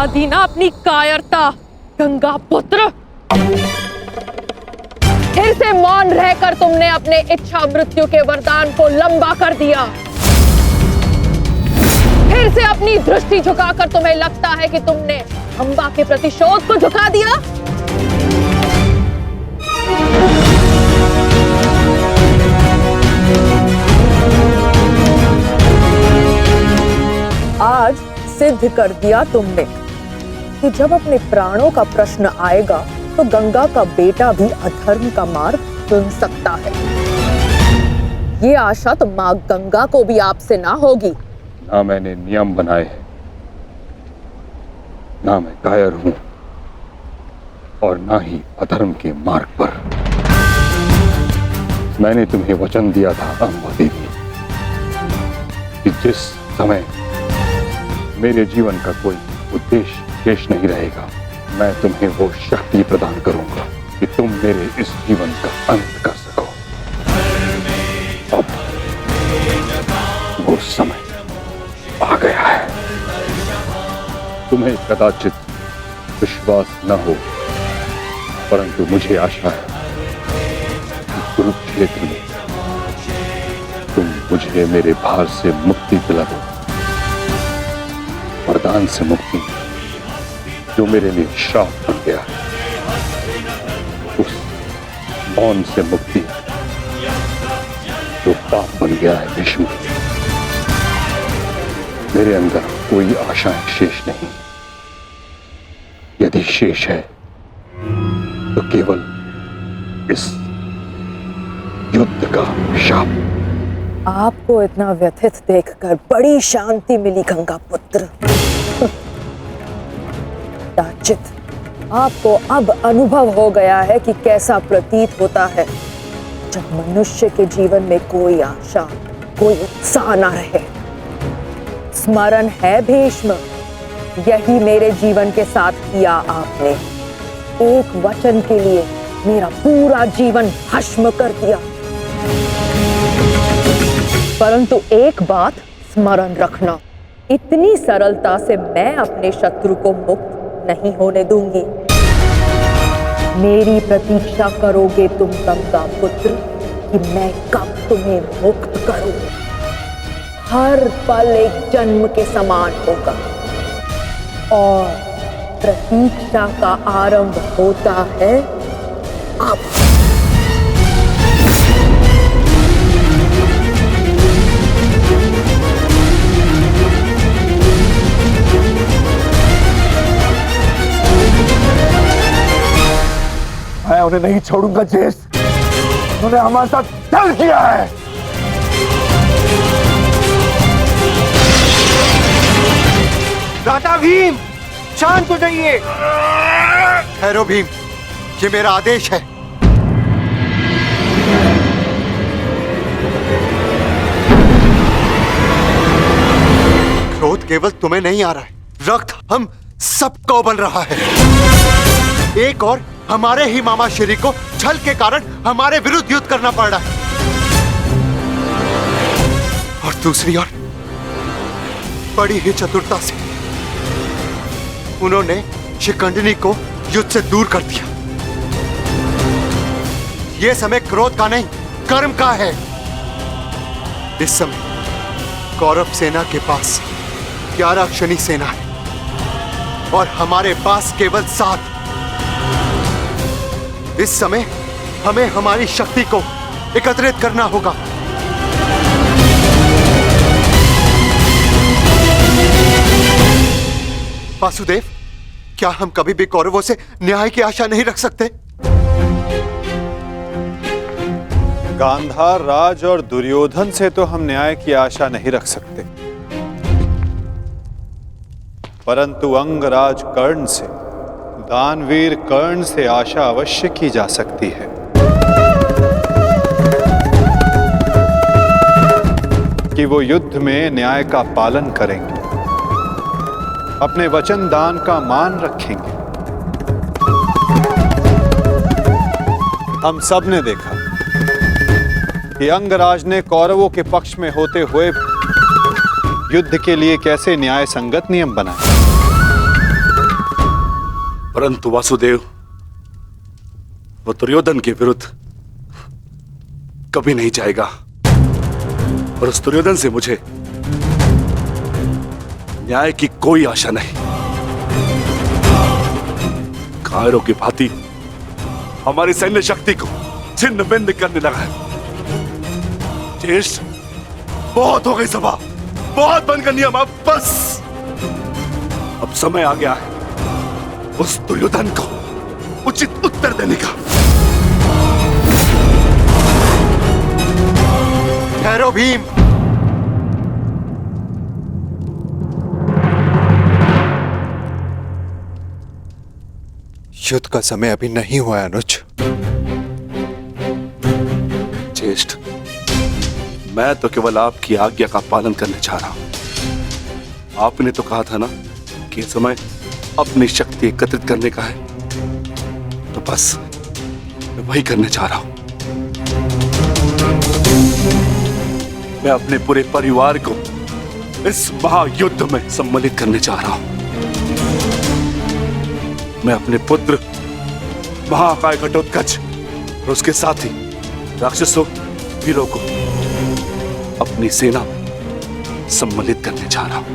दिखा दी ना अपनी कायरता गंगा पुत्र। फिर से मौन रहकर तुमने अपने इच्छा मृत्यु के वरदान को लंबा कर दिया। फिर से अपनी दृष्टि झुकाकर तुम्हें लगता है कि तुमने अंबा के प्रतिशोध को झुका दिया। आज सिद्ध कर दिया तुमने कि जब अपने प्राणों का प्रश्न आएगा तो गंगा का बेटा भी अधर्म का मार्ग चुन सकता है। ये आशा तो मां गंगा को भी आपसे ना होगी। ना मैंने नियम बनाए हैं, ना मैं कायर हूं और ना ही अधर्म के मार्ग पर। मैंने तुम्हें वचन दिया था अंबा देवी कि जिस समय मेरे जीवन का कोई उद्देश्य शेष नहीं रहेगा, मैं तुम्हें वो शक्ति प्रदान करूंगा कि तुम मेरे इस जीवन का अंत कर सको। अब वो समय आ गया है। तुम्हें कदाचित विश्वास न हो, परंतु मुझे आशा है कि कुरुक्षेत्र में तुम मुझे मेरे भार से मुक्ति दिला दो। वरदान से मुक्ति जो मेरे लिए श्राप बन गया, उस मौन से मुक्ति जो पाप बन गया है भीष्म। मेरे अंदर कोई आशाएं शेष नहीं। यदि शेष है तो केवल इस युद्ध का शाप। आपको इतना व्यथित देखकर बड़ी शांति मिली गंगा पुत्र। दाचित, आपको अब अनुभव हो गया है कि कैसा प्रतीत होता है जब मनुष्य के जीवन में कोई आशा, कोई उत्साह न रहे। स्मरण है भीष्म, यही मेरे जीवन के साथ किया आपने। एक वचन के लिए मेरा पूरा जीवन भस्म कर दिया। परंतु एक बात स्मरण रखना, इतनी सरलता से मैं अपने शत्रु को मुक्त नहीं होने दूंगी। मेरी प्रतीक्षा करोगे तुम गंगा पुत्र कि मैं कब तुम्हें मुक्त करूं। हर पल एक जन्म के समान होगा और प्रतीक्षा का आरंभ होता है अब। मैं उन्हें नहीं छोड़ूंगा जेस, उन्होंने हमारे साथ छल किया है। दादा भीम, शांत हो जाइए। ठहरो भीम, ये मेरा आदेश है। क्रोध केवल तुम्हें नहीं आ रहा है, रक्त हम सबको उबल रहा है। एक और हमारे ही मामा श्री को छल के कारण हमारे विरुद्ध युद्ध करना पड़ रहा है, और दूसरी ओर बड़ी ही चतुरता से उन्होंने शिखंडिनी को युद्ध से दूर कर दिया। यह समय क्रोध का नहीं, कर्म का है। इस समय कौरव सेना के पास 11 क्षणी सेना है और हमारे पास केवल 7। इस समय हमें हमारी शक्ति को एकत्रित करना होगा। वासुदेव, क्या हम कभी भी कौरवों से न्याय की आशा नहीं रख सकते? गांधार राज और दुर्योधन से तो हम न्याय की आशा नहीं रख सकते, परंतु अंगराज कर्ण से, दानवीर कर्ण से आशा अवश्य की जा सकती है। कि वो युद्ध में न्याय का पालन करेंगे, अपने वचन दान का मान रखेंगे। हम सब ने देखा कि अंगराज ने कौरवों के पक्ष में होते हुए युद्ध के लिए कैसे न्याय संगत नियम बनाए। परंतु वासुदेव, वो दुर्योधन के विरुद्ध कभी नहीं जाएगा और उस दुर्योधन से मुझे न्याय की कोई आशा नहीं। कायरों की भांति हमारी सैन्य शक्ति को छिन्न भिन्न करने लगा है। ज्येष्ठ, बहुत हो गई सभा, बहुत बन गया नियम, अब बस। अब समय आ गया है उस दुर्योधन को उचित उत्तर देने का। ठहरो भीम। युद्ध का समय अभी नहीं हुआ है अनुज। ज्येष्ठ, मैं तो केवल आपकी आज्ञा का पालन करने जा रहा हूं। आपने तो कहा था ना कि समय अपनी शक्ति एकत्रित करने का है, तो बस मैं वही करने जा रहा हूं। मैं अपने पूरे परिवार को इस महायुद्ध में सम्मिलित करने जा रहा हूं। मैं अपने पुत्र महाकाय घटोत्कच और उसके साथी राक्षसों वीरों को अपनी सेना में सम्मिलित करने जा रहा हूं।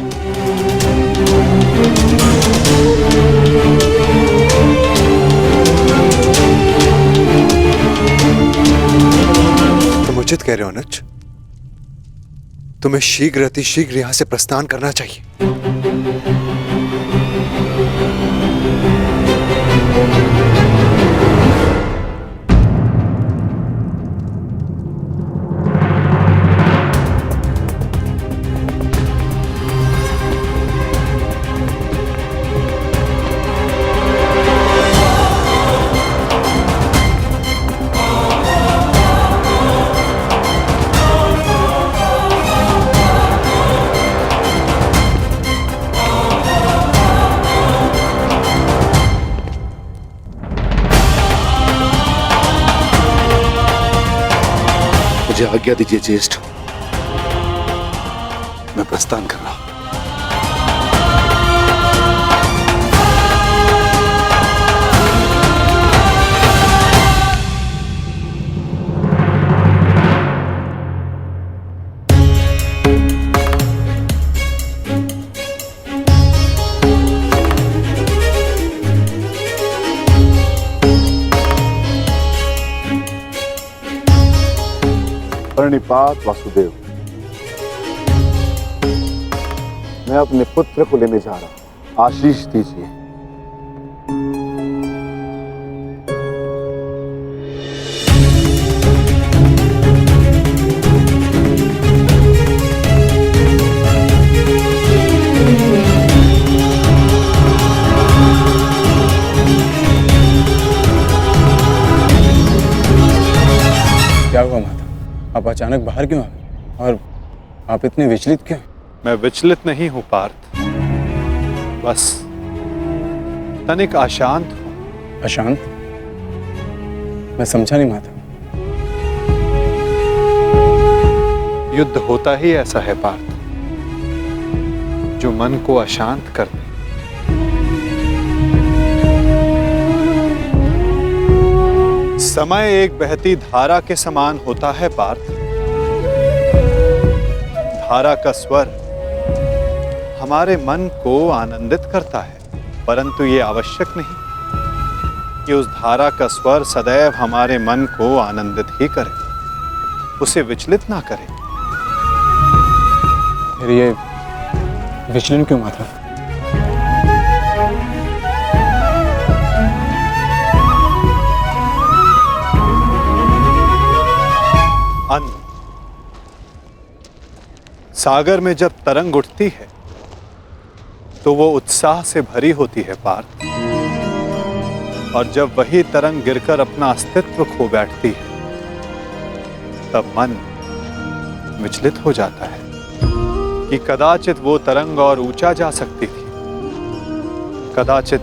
तुम उचित कह रहे हो अनुज। तुम्हें शीघ्र अतिशीघ्र यहां से प्रस्थान करना चाहिए। मुझे आज्ञा दीजिए ज्येष्ठ, मैं प्रस्थान कर रहा हूं। प्रणिपात वासुदेव। मैं अपने पुत्र को लेने जा रहा हूं, आशीष दीजिए। क्या हुआ माता? आप अचानक बाहर क्यों आ गए और आप इतने विचलित क्यों? मैं विचलित नहीं हूं पार्थ, बस तनिक अशांत हूं। अशांत? मैं समझा नहीं माता। युद्ध होता ही ऐसा है पार्थ, जो मन को अशांत कर दे। समय एक बहती धारा के समान होता है पार्थ। धारा का स्वर हमारे मन को आनंदित करता है, परंतु ये आवश्यक नहीं कि उस धारा का स्वर सदैव हमारे मन को आनंदित ही करे, उसे विचलित ना करे। फिर ये विचलन क्यों माता? अन्न, सागर में जब तरंग उठती है तो वो उत्साह से भरी होती है पार्थ, और जब वही तरंग गिरकर अपना अस्तित्व खो बैठती है तब मन विचलित हो जाता है कि कदाचित वो तरंग और ऊंचा जा सकती थी, कदाचित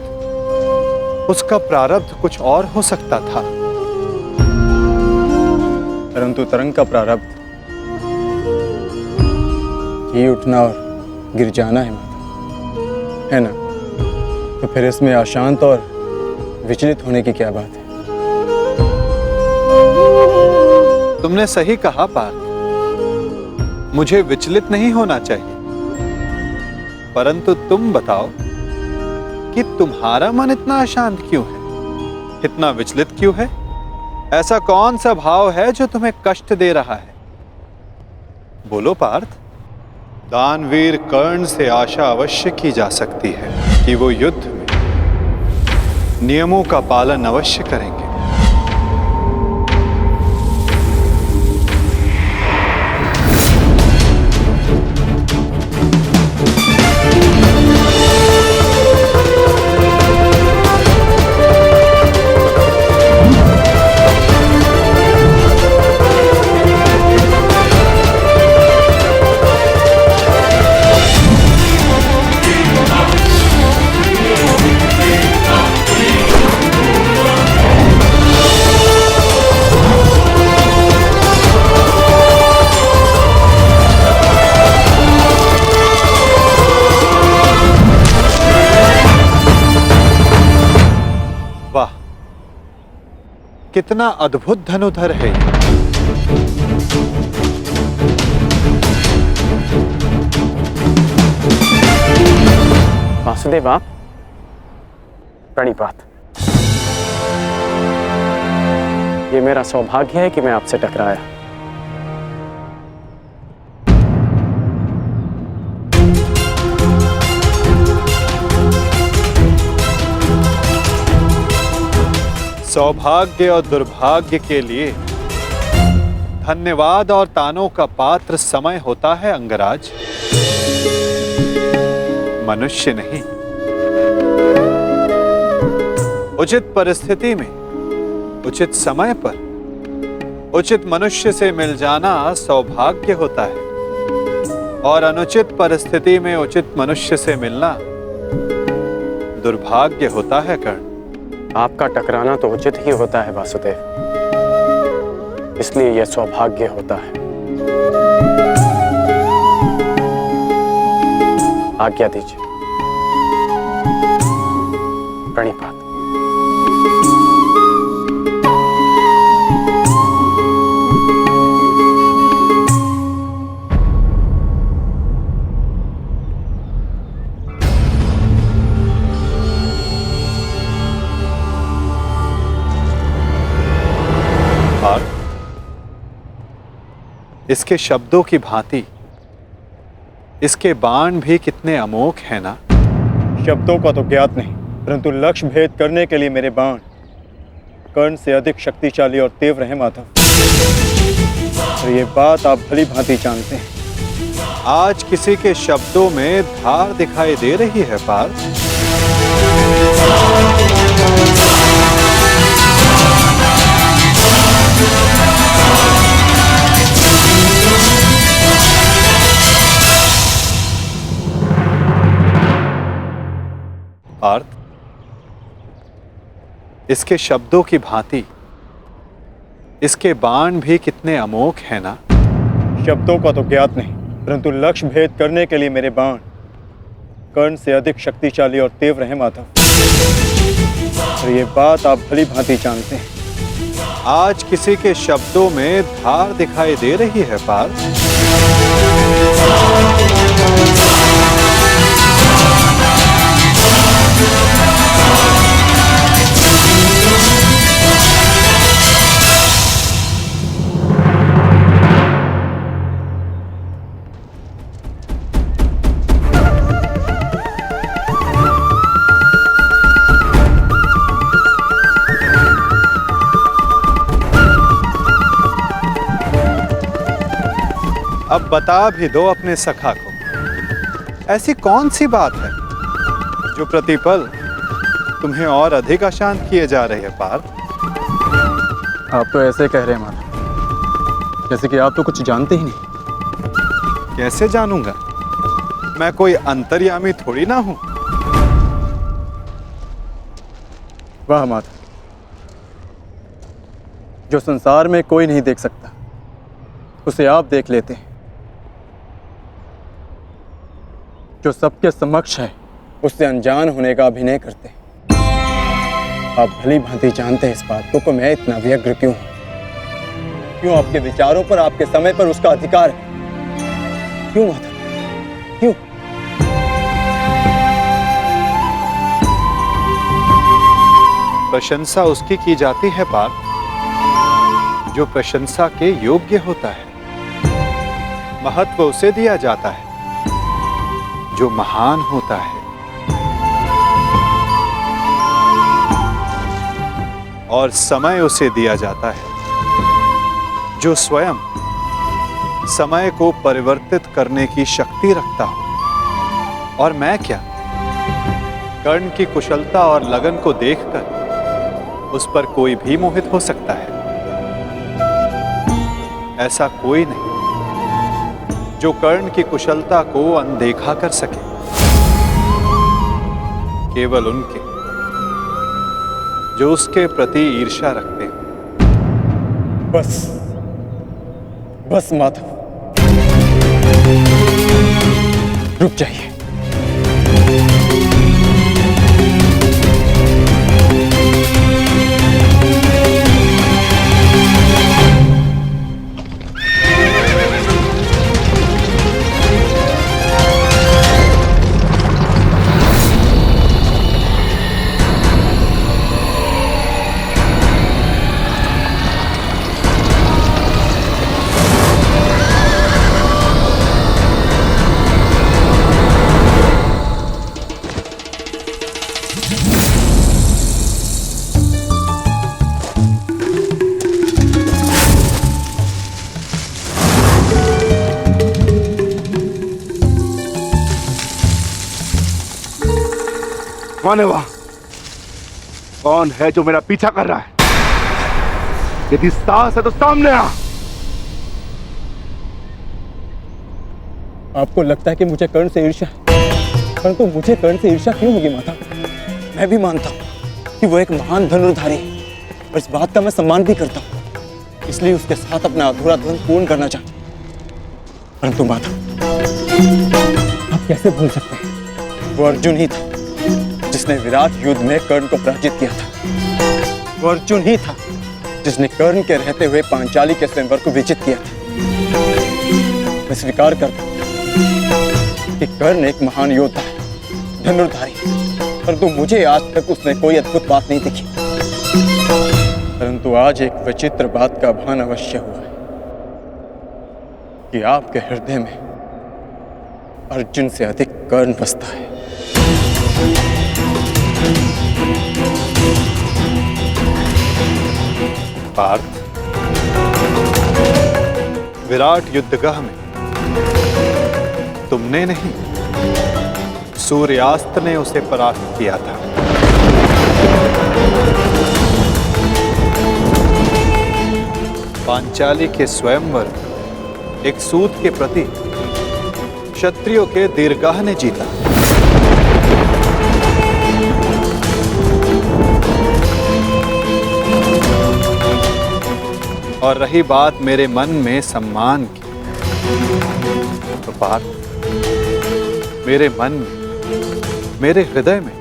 उसका प्रारब्ध कुछ और हो सकता था। परंतु तरंग का प्रारब्ध ही उठना और गिर जाना है माता, है ना? तो फिर इसमें अशांत और विचलित होने की क्या बात है? तुमने सही कहा पार्थ, मुझे विचलित नहीं होना चाहिए। परंतु तुम बताओ कि तुम्हारा मन इतना अशांत क्यों है, इतना विचलित क्यों है? ऐसा कौन सा भाव है जो तुम्हें कष्ट दे रहा है? बोलो पार्थ। दानवीर कर्ण से आशा अवश्य की जा सकती है कि वो युद्ध में नियमों का पालन अवश्य करेंगे। वाह, कितना अद्भुत धनुधर है ये। वासुदेव, आप प्रणिपात। ये मेरा सौभाग्य है कि मैं आपसे टकराया। सौभाग्य और दुर्भाग्य के लिए धन्यवाद और तानों का पात्र समय होता है अंगराज, मनुष्य नहीं। उचित परिस्थिति में, उचित समय पर, उचित मनुष्य से मिल जाना सौभाग्य होता है, और अनुचित परिस्थिति में उचित मनुष्य से मिलना दुर्भाग्य होता है कर्ण। आपका टकराना तो उचित ही होता है वासुदेव, इसलिए यह सौभाग्य होता है। आज्ञा दीजिए। प्रणिपात। इसके शब्दों की भांति इसके बाण भी कितने अमोघ हैं ना। शब्दों का तो ज्ञात नहीं, परंतु लक्ष्य भेद करने के लिए मेरे बाण कर्ण से अधिक शक्तिशाली और तीव्र हैं माधव, और ये बात आप भली भांति जानते हैं। आज किसी के शब्दों में धार दिखाई दे रही है पार्थ। पार्थ, इसके शब्दों की भांति इसके बाण भी कितने अमोघ हैं ना। शब्दों का तो ज्ञात नहीं, परंतु लक्ष्य भेद करने के लिए मेरे बाण कर्ण से अधिक शक्तिशाली और तीव्र हैं माधव, और ये बात आप भली भांति जानते हैं। आज किसी के शब्दों में धार दिखाई दे रही है पार्थ। अब बता भी दो अपने सखा को, ऐसी कौन सी बात है जो प्रतिपल तुम्हें और अधिक अशांत किए जा रही है पार्थ। आप तो ऐसे कह रहे हैं माधव, जैसे कि आप तो कुछ जानते ही नहीं। कैसे जानूंगा, मैं कोई अंतर्यामी थोड़ी ना हूं। वाह माधव, जो संसार में कोई नहीं देख सकता उसे आप देख लेते हैं, जो सबके समक्ष है उससे अनजान होने का अभिनय करते हैं। आप भली भांति जानते हैं इस बात को मैं इतना व्यग्र क्यों हूं। क्यों आपके विचारों पर, आपके समय पर उसका अधिकार है। क्यों माधव, क्यों? प्रशंसा उसकी की जाती है पार्थ जो प्रशंसा के योग्य होता है। महत्व उसे दिया जाता है जो महान होता है। और समय उसे दिया जाता है जो स्वयं समय को परिवर्तित करने की शक्ति रखता हो। और मैं क्या, कर्ण की कुशलता और लगन को देखकर उस पर कोई भी मोहित हो सकता है। ऐसा कोई नहीं जो कर्ण की कुशलता को अनदेखा कर सके। केवल उनके जो उसके प्रति ईर्ष्या रखते हैं। बस माधव, रुक जाइए। कौन है वहां? कौन है जो मेरा पीछा कर रहा है? यदि साहस है तो सामने आ। आपको लगता है कि मुझे कर्ण से ईर्ष्या है, परंतु मुझे कर्ण से ईर्ष्या क्यों होगी माता? मैं भी मानता हूँ कि वो एक महान धनुर्धारी है और इस बात का मैं सम्मान भी करता हूँ, इसलिए उसके साथ अपना अधूरा द्वंद्व पूर्ण करना चाहता हूँ। परंतु माता, आप कैसे भूल सकते हैं वो अर्जुन ही था जिसने विराट युद्ध में कर्ण को पराजित किया था। वो अर्जुन ही था जिसने कर्ण के रहते हुए पांचाली के स्वयंवर को विजित किया था। मैं स्वीकार करता हूं कि कर्ण एक महान योद्धा है, धनुर्धारी, परंतु मुझे आज तक उसमें कोई अद्भुत बात नहीं दिखी। परंतु आज एक विचित्र बात का भान अवश्य हुआ है कि आपके हृदय में अर्जुन से अधिक कर्ण बसता है। पार्थ, विराट युद्धगाह में तुमने नहीं, सूर्यास्त ने उसे परास्त किया था। पांचाली के स्वयंवर एक सूत के प्रति क्षत्रियों के दीर्घाह ने जीता। और रही बात मेरे मन में सम्मान की, तो पार्थ, मेरे मन में, मेरे हृदय में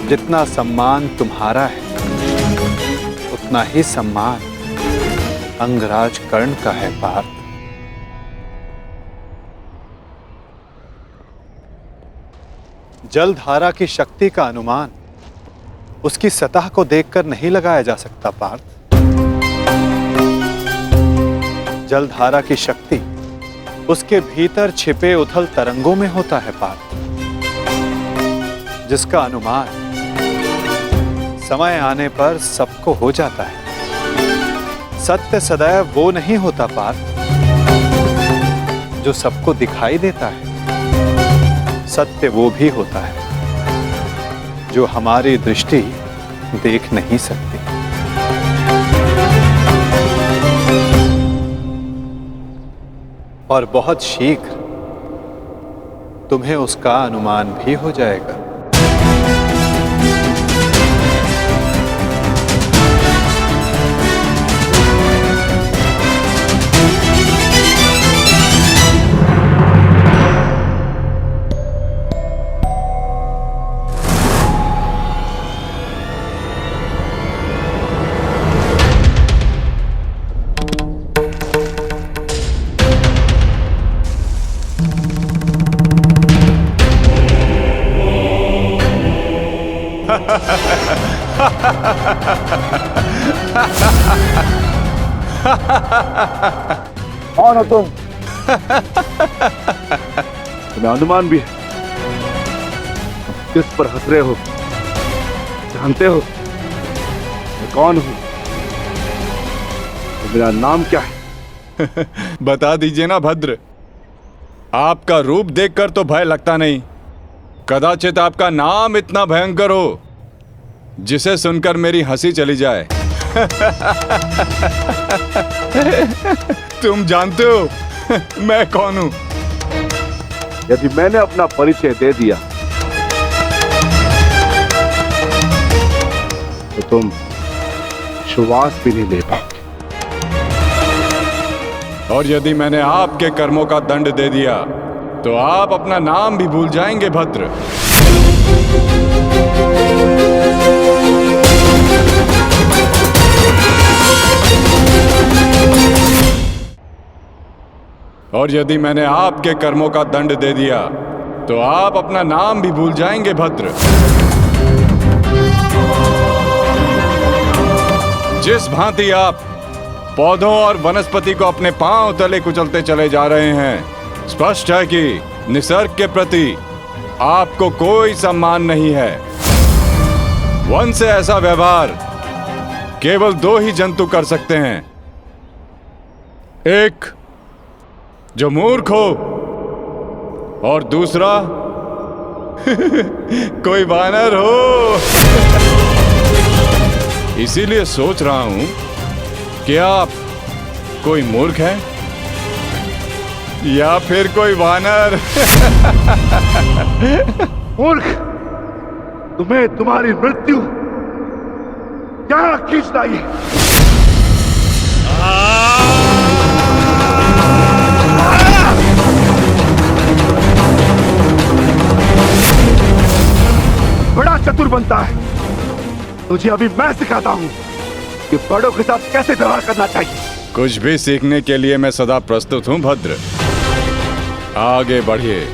जितना सम्मान तुम्हारा है, उतना ही सम्मान अंगराज कर्ण का है। पार्थ, जलधारा की शक्ति का अनुमान उसकी सतह को देखकर नहीं लगाया जा सकता। पार्थ, जलधारा की शक्ति उसके भीतर छिपे उथल तरंगों में होता है। पार्थ, जिसका अनुमान समय आने पर सबको हो जाता है। सत्य सदैव वो नहीं होता पार्थ जो सबको दिखाई देता है। सत्य वो भी होता है जो हमारी दृष्टि देख नहीं सकती। और बहुत शीघ्र तुम्हें उसका अनुमान भी हो जाएगा। कौन हो तुम? तुम्हें अनुमान भी है किस पर हंस रहे हो? जानते हो मैं कौन हूं? तो मेरा नाम क्या है? बता दीजिए ना भद्र। आपका रूप देखकर तो भय लगता नहीं, कदाचित आपका नाम इतना भयंकर हो जिसे सुनकर मेरी हंसी चली जाए। तुम जानते हो मैं कौन हूं? यदि मैंने अपना परिचय दे दिया तो तुम श्वास भी नहीं ले पाओगे। और यदि मैंने आपके कर्मों का दंड दे दिया तो आप अपना नाम भी भूल जाएंगे भद्र। और यदि मैंने आपके कर्मों का दंड दे दिया तो आप अपना नाम भी भूल जाएंगे भद्र। जिस भांति आप पौधों और वनस्पति को अपने पांव तले कुचलते चले जा रहे हैं, स्पष्ट है कि निसर्ग के प्रति आपको कोई सम्मान नहीं है। वन से ऐसा व्यवहार केवल दो ही जंतु कर सकते हैं, एक जो मूर्ख हो और दूसरा कोई वानर हो। इसीलिए सोच रहा हूं कि आप कोई मूर्ख हैं या फिर कोई वानर। मूर्ख, तुम्हें तुम्हारी मृत्यु क्या खींच लाई? बड़ा चतुर बनता है, तुझे अभी मैं सिखाता हूं कि बड़ों के साथ कैसे व्यवहार करना चाहिए। कुछ भी सीखने के लिए मैं सदा प्रस्तुत हूं भद्र, आगे बढ़िए।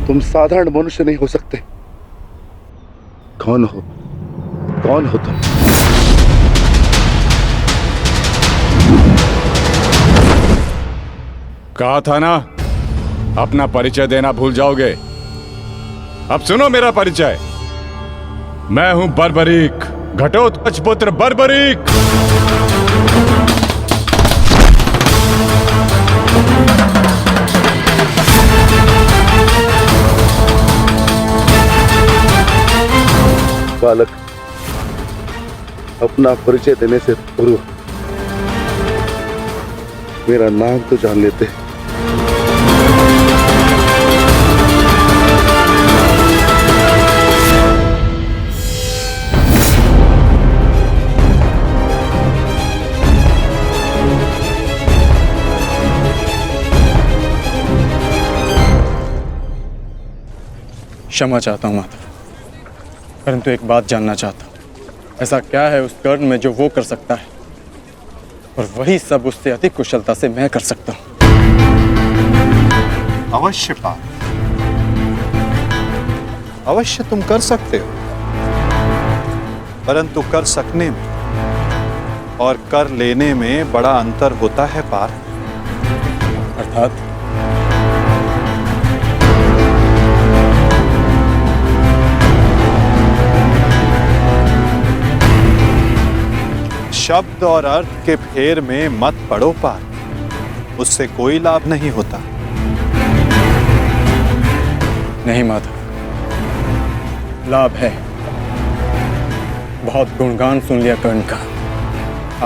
तुम साधारण मनुष्य नहीं हो सकते। कौन हो? कौन हो तुम? कहा था ना अपना परिचय देना भूल जाओगे। अब सुनो मेरा परिचय। मैं हूं बर्बरीक, घटोत्कच पुत्र बर्बरीक। बालक, अपना परिचय देने से पूर्व मेरा नाम तो जान लेते। क्षमा चाहता हूँ माता, परंतु एक बात जानना चाहता हूँ। ऐसा क्या है उस कर्ण में जो वो कर सकता है और वही सब उससे अधिक कुशलता से मैं कर सकता हूँ। अवश्य पार्थ, अवश्य तुम कर सकते हो, परंतु कर सकने में और कर लेने में बड़ा अंतर होता है पार्थ। अर्थात शब्द और अर्थ के फेर में मत पड़ो पार्थ, उससे कोई लाभ नहीं होता। नहीं माधव, लाभ है। बहुत गुणगान सुन लिया कर्ण का।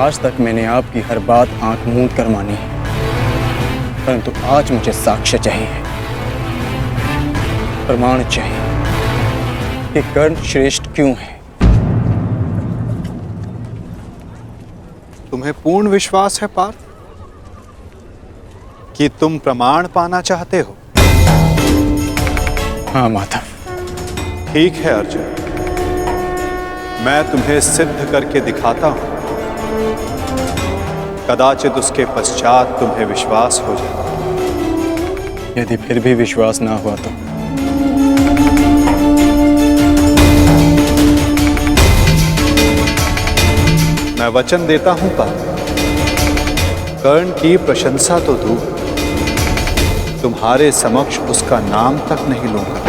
आज तक मैंने आपकी हर बात आंख मूंद कर मानी है, परंतु आज मुझे साक्ष्य चाहिए, प्रमाण चाहिए कि कर्ण श्रेष्ठ क्यों है। तुम्हें पूर्ण विश्वास है पार्थ कि तुम प्रमाण पाना चाहते हो? हाँ माधव। ठीक है अर्जुन, मैं तुम्हें सिद्ध करके दिखाता हूं। कदाचित उसके पश्चात तुम्हें विश्वास हो जाए। यदि फिर भी विश्वास ना हुआ तो मैं वचन देता हूं पार्थ, कर्ण की प्रशंसा तो दूर, तुम्हारे समक्ष उसका नाम तक नहीं लूंगा।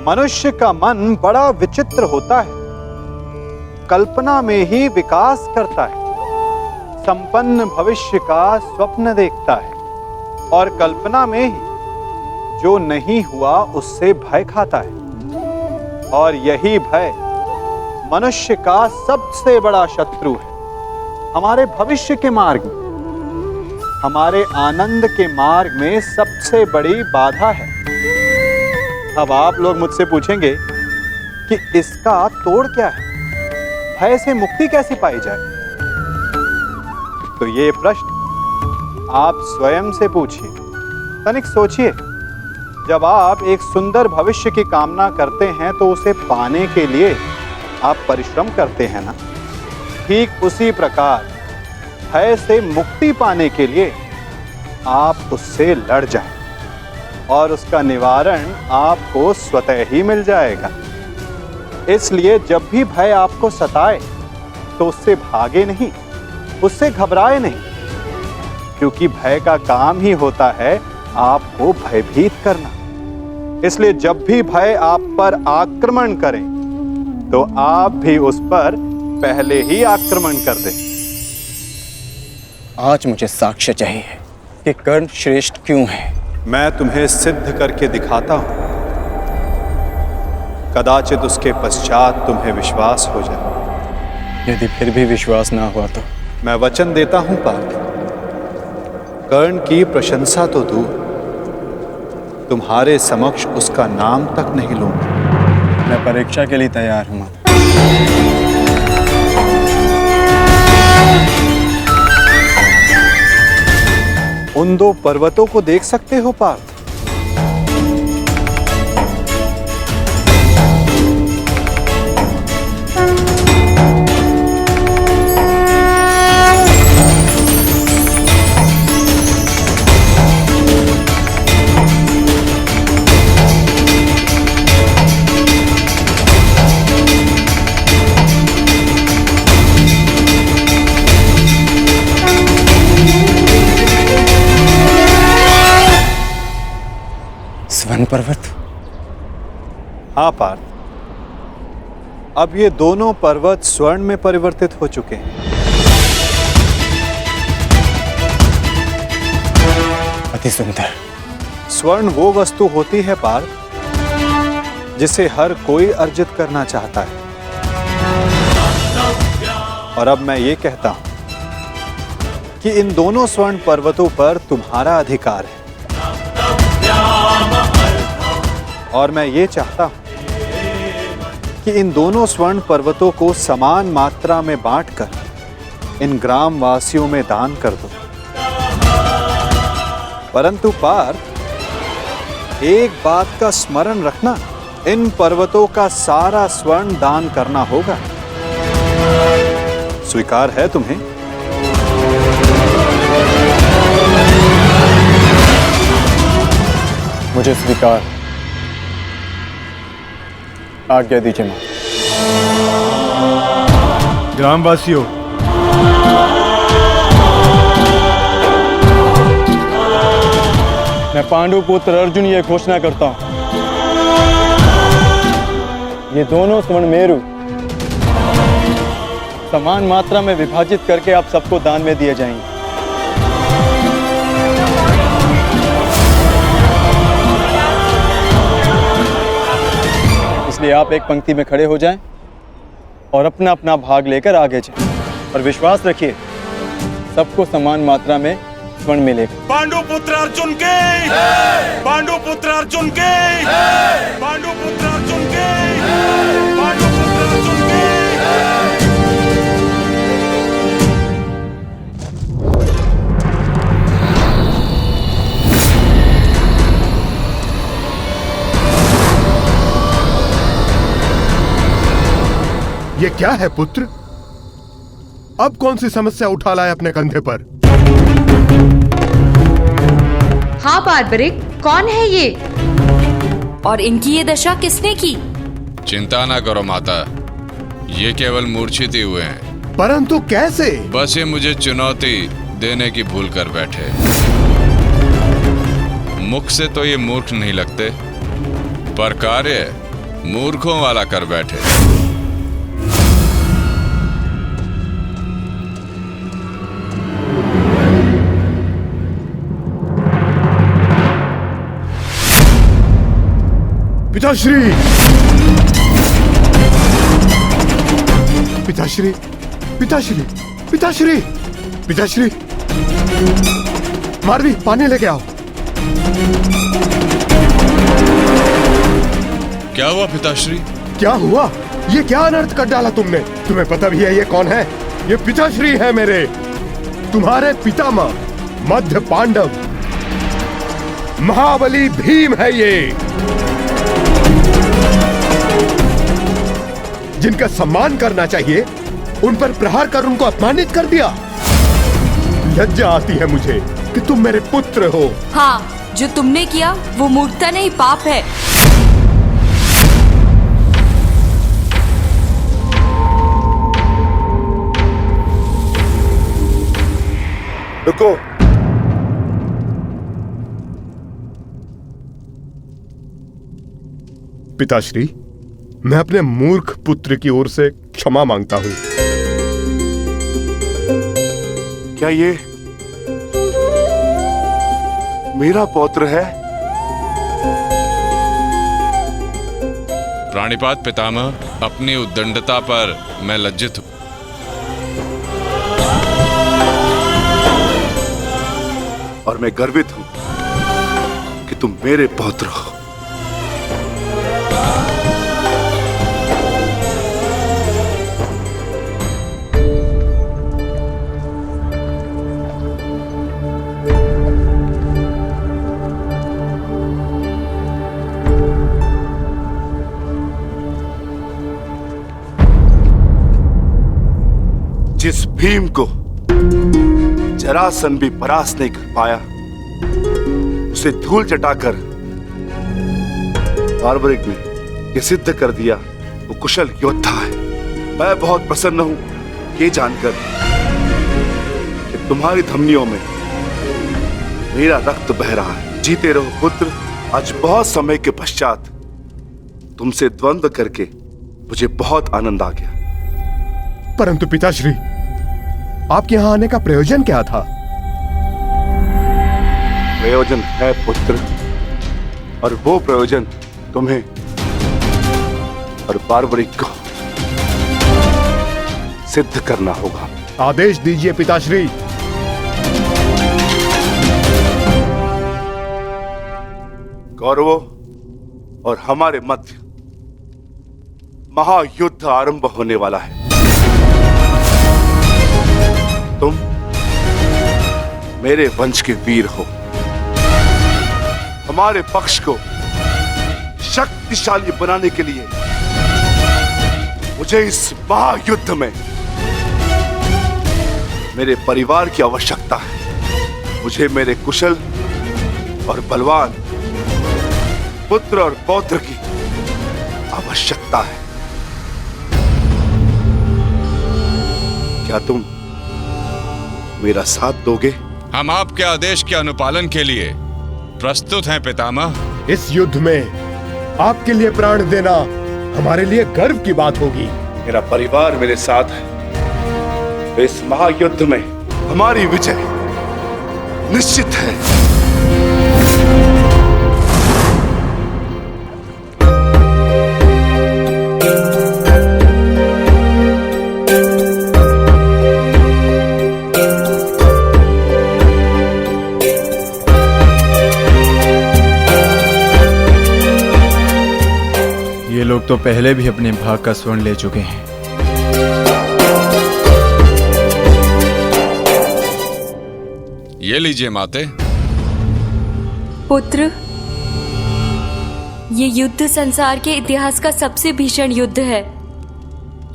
मनुष्य का मन बड़ा विचित्र होता है, कल्पना में ही विकास करता है, संपन्न भविष्य का स्वप्न देखता है और कल्पना में ही जो नहीं हुआ उससे भय खाता है। और यही भय मनुष्य का सबसे बड़ा शत्रु है। हमारे भविष्य के मार्ग में, हमारे आनंद के मार्ग में सबसे बड़ी बाधा है। अब आप लोग मुझसे पूछेंगे कि इसका तोड़ क्या है, भय से मुक्ति कैसे पाई जाए? तो ये प्रश्न आप स्वयं से पूछिए, तनिक सोचिए। जब आप एक सुंदर भविष्य की कामना करते हैं तो उसे पाने के लिए आप परिश्रम करते हैं ना? ठीक उसी प्रकार भय से मुक्ति पाने के लिए आप उससे लड़ जाएं और उसका निवारण आपको स्वतः ही मिल जाएगा। इसलिए जब भी भय आपको सताए तो उससे भागे नहीं, उससे घबराए नहीं, क्योंकि भय का काम ही होता है आपको भयभीत करना। इसलिए जब भी भय आप पर आक्रमण करे तो आप भी उस पर पहले ही आक्रमण कर दें। आज मुझे साक्ष्य चाहिए कि कर्ण श्रेष्ठ क्यों है। मैं तुम्हें सिद्ध करके दिखाता हूं, कदाचित उसके पश्चात तुम्हें विश्वास हो जाए। यदि फिर भी विश्वास ना हुआ तो मैं वचन देता हूं पार्थ, कर्ण की प्रशंसा तो दूर, तुम्हारे समक्ष उसका नाम तक नहीं लूंगा। मैं परीक्षा के लिए तैयार हूं। उन दो पर्वतों को देख सकते हो पार्थ? स्वर्ण पर्वत? हाँ पार्थ, अब ये दोनों पर्वत स्वर्ण में परिवर्तित हो चुके हैं। अति सुंदर। स्वर्ण वो वस्तु होती है पार्थ जिसे हर कोई अर्जित करना चाहता है। और अब मैं ये कहता हूं कि इन दोनों स्वर्ण पर्वतों पर तुम्हारा अधिकार है। और मैं ये चाहता हूं कि इन दोनों स्वर्ण पर्वतों को समान मात्रा में बांटकर इन ग्राम वासियों में दान कर दो। परंतु पार्थ, एक बात का स्मरण रखना, इन पर्वतों का सारा स्वर्ण दान करना होगा। स्वीकार है तुम्हें? मुझे स्वीकार। आज्ञा दीजिए मां। ग्रामवासियों, मैं पांडु पुत्र अर्जुन ये घोषणा करता हूं, ये दोनों स्वर्ण मेरु समान मात्रा में विभाजित करके आप सबको दान में दिए जाएंगे। इसलिए आप एक पंक्ति में खड़े हो जाएं और अपना अपना भाग लेकर आगे जाएं, और विश्वास रखिए सबको समान मात्रा में स्वर्ण मिलेगा। पांडु पुत्र अर्जुन के, पांडु पुत्र अर्जुन के, पांडु पुत्र अर्जुन के, पांडु पुत्र अर्जुन के। ये क्या है पुत्र? अब कौन सी समस्या उठा लाए अपने कंधे पर? हाँ बार्बरिक, कौन है ये? और इनकी ये दशा किसने की? चिंता ना करो माता, ये केवल मूर्छित ही हुए हैं। परंतु कैसे? बस ये मुझे चुनौती देने की भूल कर बैठे। मुख से तो ये मूर्ख नहीं लगते, पर कार्य मूर्खों वाला कर बैठे। पिताश्री, पिताश्री, पिताश्री, पिताश्री, पिताश्री, मारवी पानी लेके आओ। क्या हुआ पिताश्री? क्या हुआ? ये क्या अनर्थ कर डाला तुमने? तुम्हें पता भी है ये कौन है? ये पिताश्री है मेरे, तुम्हारे पितामह मध्य पांडव महाबली भीम है ये, जिनका सम्मान करना चाहिए उन पर प्रहार कर उनको अपमानित कर दिया। लज्जा आती है मुझे कि तुम मेरे पुत्र हो। हाँ, जो तुमने किया वो मूर्खता नहीं, पाप है। रुको, पिताश्री, मैं अपने मूर्ख पुत्र की ओर से क्षमा मांगता हूं। क्या ये मेरा पौत्र है? प्राणिपात पितामह, अपनी उद्दंडता पर मैं लज्जित हूं। और मैं गर्वित हूं कि तुम मेरे पौत्र हो। जिस भीम को जरासंध भी परास्त नहीं कर पाया, उसे धूल चटाकर बार्बरिक ने यह सिद्ध कर दिया वो कुशल योद्धा है। मैं बहुत प्रसन्न हूं ये जानकर कि तुम्हारी धमनियों में मेरा रक्त बह रहा है। जीते रहो पुत्र। आज बहुत समय के पश्चात तुमसे द्वंद्व करके मुझे बहुत आनंद आ गया। परंतु पिताश्री, आपके यहां आने का प्रयोजन क्या था? प्रयोजन है पुत्र, और वो प्रयोजन तुम्हें और बार्बरिक को सिद्ध करना होगा। आदेश दीजिए पिताश्री। कौरवों और हमारे मध्य महायुद्ध आरंभ होने वाला है। तुम मेरे वंश के वीर हो। हमारे पक्ष को शक्तिशाली बनाने के लिए मुझे इस महायुद्ध में मेरे परिवार की आवश्यकता है। मुझे मेरे कुशल और बलवान पुत्र और पौत्र की आवश्यकता है। क्या तुम मेरा साथ दोगे? हम आपके आदेश के अनुपालन के लिए प्रस्तुत हैं पितामह। इस युद्ध में आपके लिए प्राण देना हमारे लिए गर्व की बात होगी। मेरा परिवार मेरे साथ है। इस महायुद्ध में हमारी विजय निश्चित है। ये लोग तो पहले भी अपने भाग का स्वर्ण ले चुके हैं। ये लीजिए माते। पुत्र, ये युद्ध संसार के इतिहास का सबसे भीषण युद्ध है।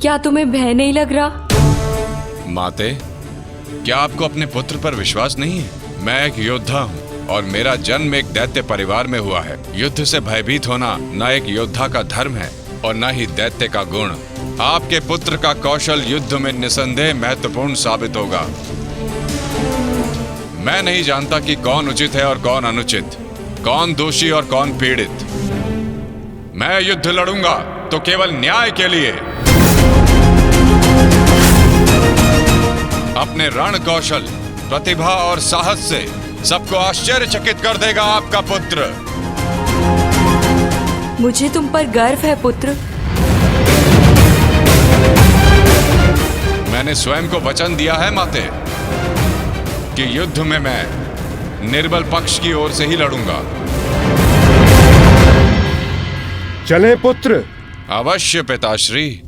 क्या तुम्हें भय नहीं लग रहा? माते, क्या आपको अपने पुत्र पर विश्वास नहीं है? मैं एक योद्धा हूँ और मेरा जन्म एक दैत्य परिवार में हुआ है। युद्ध से भयभीत होना न एक योद्धा का धर्म है और न ही दैत्य का गुण। आपके पुत्र का कौशल युद्ध में निसंदेह महत्वपूर्ण साबित होगा। मैं नहीं जानता कि कौन उचित है और कौन अनुचित, कौन दोषी और कौन पीड़ित। मैं युद्ध लड़ूंगा तो केवल न्याय के लिए। अपने रण कौशल, प्रतिभा और साहस से सबको आश्चर्यचकित कर देगा आपका पुत्र। मुझे तुम पर गर्व है पुत्र। मैंने स्वयं को वचन दिया है माते कि युद्ध में मैं निर्बल पक्ष की ओर से ही लड़ूंगा। चलें पुत्र। अवश्य पिताश्री।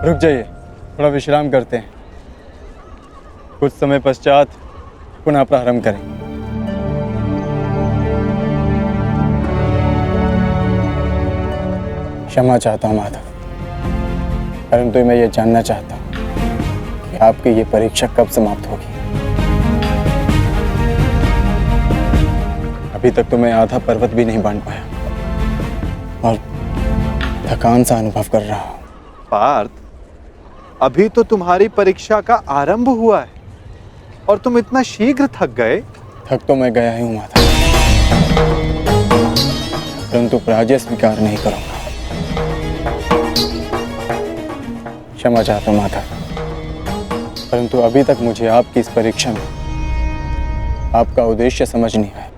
रुक जाइए, थोड़ा विश्राम करते हैं। कुछ समय पश्चात पुनः प्रारंभ करें। क्षमा चाहता हूँ माधव, परंतु मैं ये जानना चाहता हूँ कि आपकी ये परीक्षा कब समाप्त होगी। अभी तक तो मैं आधा पर्वत भी नहीं बांध पाया और थकान सा अनुभव कर रहा हूँ। पार्थ, अभी तो तुम्हारी परीक्षा का आरंभ हुआ है और तुम इतना शीघ्र थक गए। थक तो मैं गया ही हूँ माधव, परंतु पराजय स्वीकार नहीं करूंगा। क्षमा चाहता हूँ माधव, परंतु अभी तक मुझे आपकी इस परीक्षा में आपका उद्देश्य समझ नहीं आया।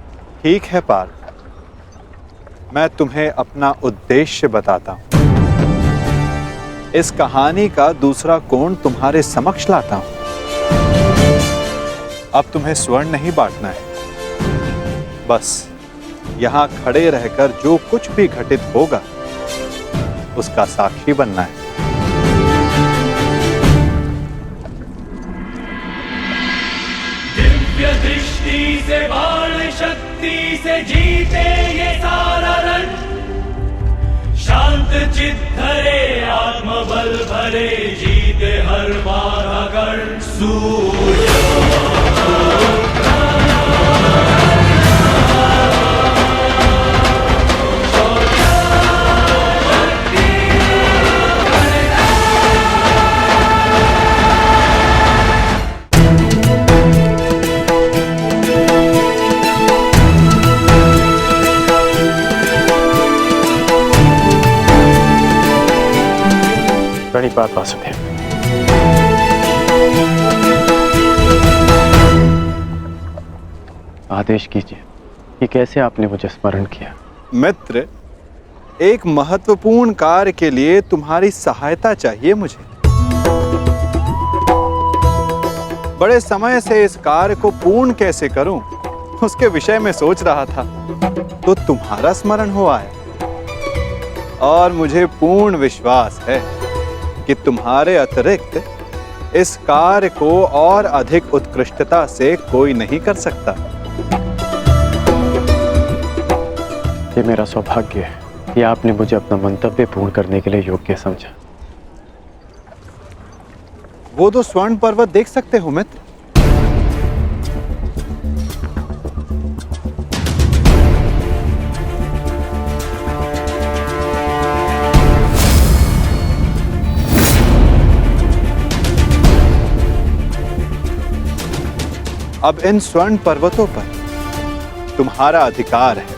ठीक है पार्थ, मैं तुम्हें अपना उद्देश्य बताता हूँ। इस कहानी का दूसरा कोण तुम्हारे समक्ष लाता हूं। अब तुम्हें स्वर्ण नहीं बांटना है, बस यहां खड़े रहकर जो कुछ भी घटित होगा उसका साक्षी बनना है। दिव्य दृष्टि से, बाण शक्ति से जीते ये सारा रण। शांत चित्त धरे, आत्मबल भरे, जीते हर बाधा गण। सूर्य बड़ी बात वासुदेव। आदेश कीजिए कि कैसे आपने मुझे स्मरण किया। मित्र, एक महत्वपूर्ण कार्य के लिए तुम्हारी सहायता चाहिए मुझे। बड़े समय से इस कार्य को पूर्ण कैसे करूं, उसके विषय में सोच रहा था, तो तुम्हारा स्मरण हुआ है और मुझे पूर्ण विश्वास है कि तुम्हारे अतिरिक्त इस कार्य को और अधिक उत्कृष्टता से कोई नहीं कर सकता। ये मेरा सौभाग्य है कि आपने मुझे अपना मंतव्य पूर्ण करने के लिए योग्य समझा। वो दो स्वर्ण पर्वत देख सकते हो मित्र? अब इन स्वर्ण पर्वतों पर तुम्हारा अधिकार है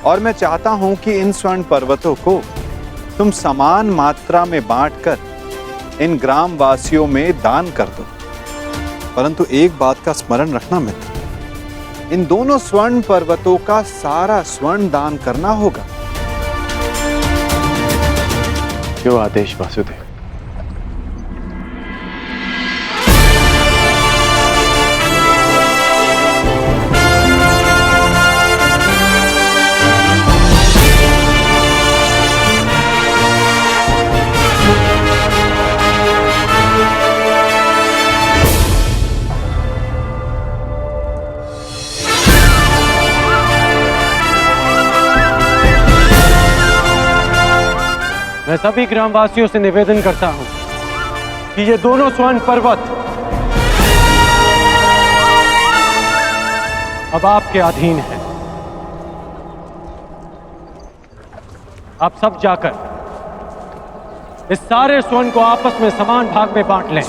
और मैं चाहता हूं कि इन स्वर्ण पर्वतों को तुम समान मात्रा में बांटकर इन ग्राम वासियों में दान कर दो। परंतु एक बात का स्मरण रखना मित्र, इन दोनों स्वर्ण पर्वतों का सारा स्वर्ण दान करना होगा। जो आदेश वासुदेव। मैं सभी ग्रामवासियों से निवेदन करता हूं कि ये दोनों स्वर्ण पर्वत अब आपके अधीन है। आप सब जाकर इस सारे स्वर्ण को आपस में समान भाग में बांट लें।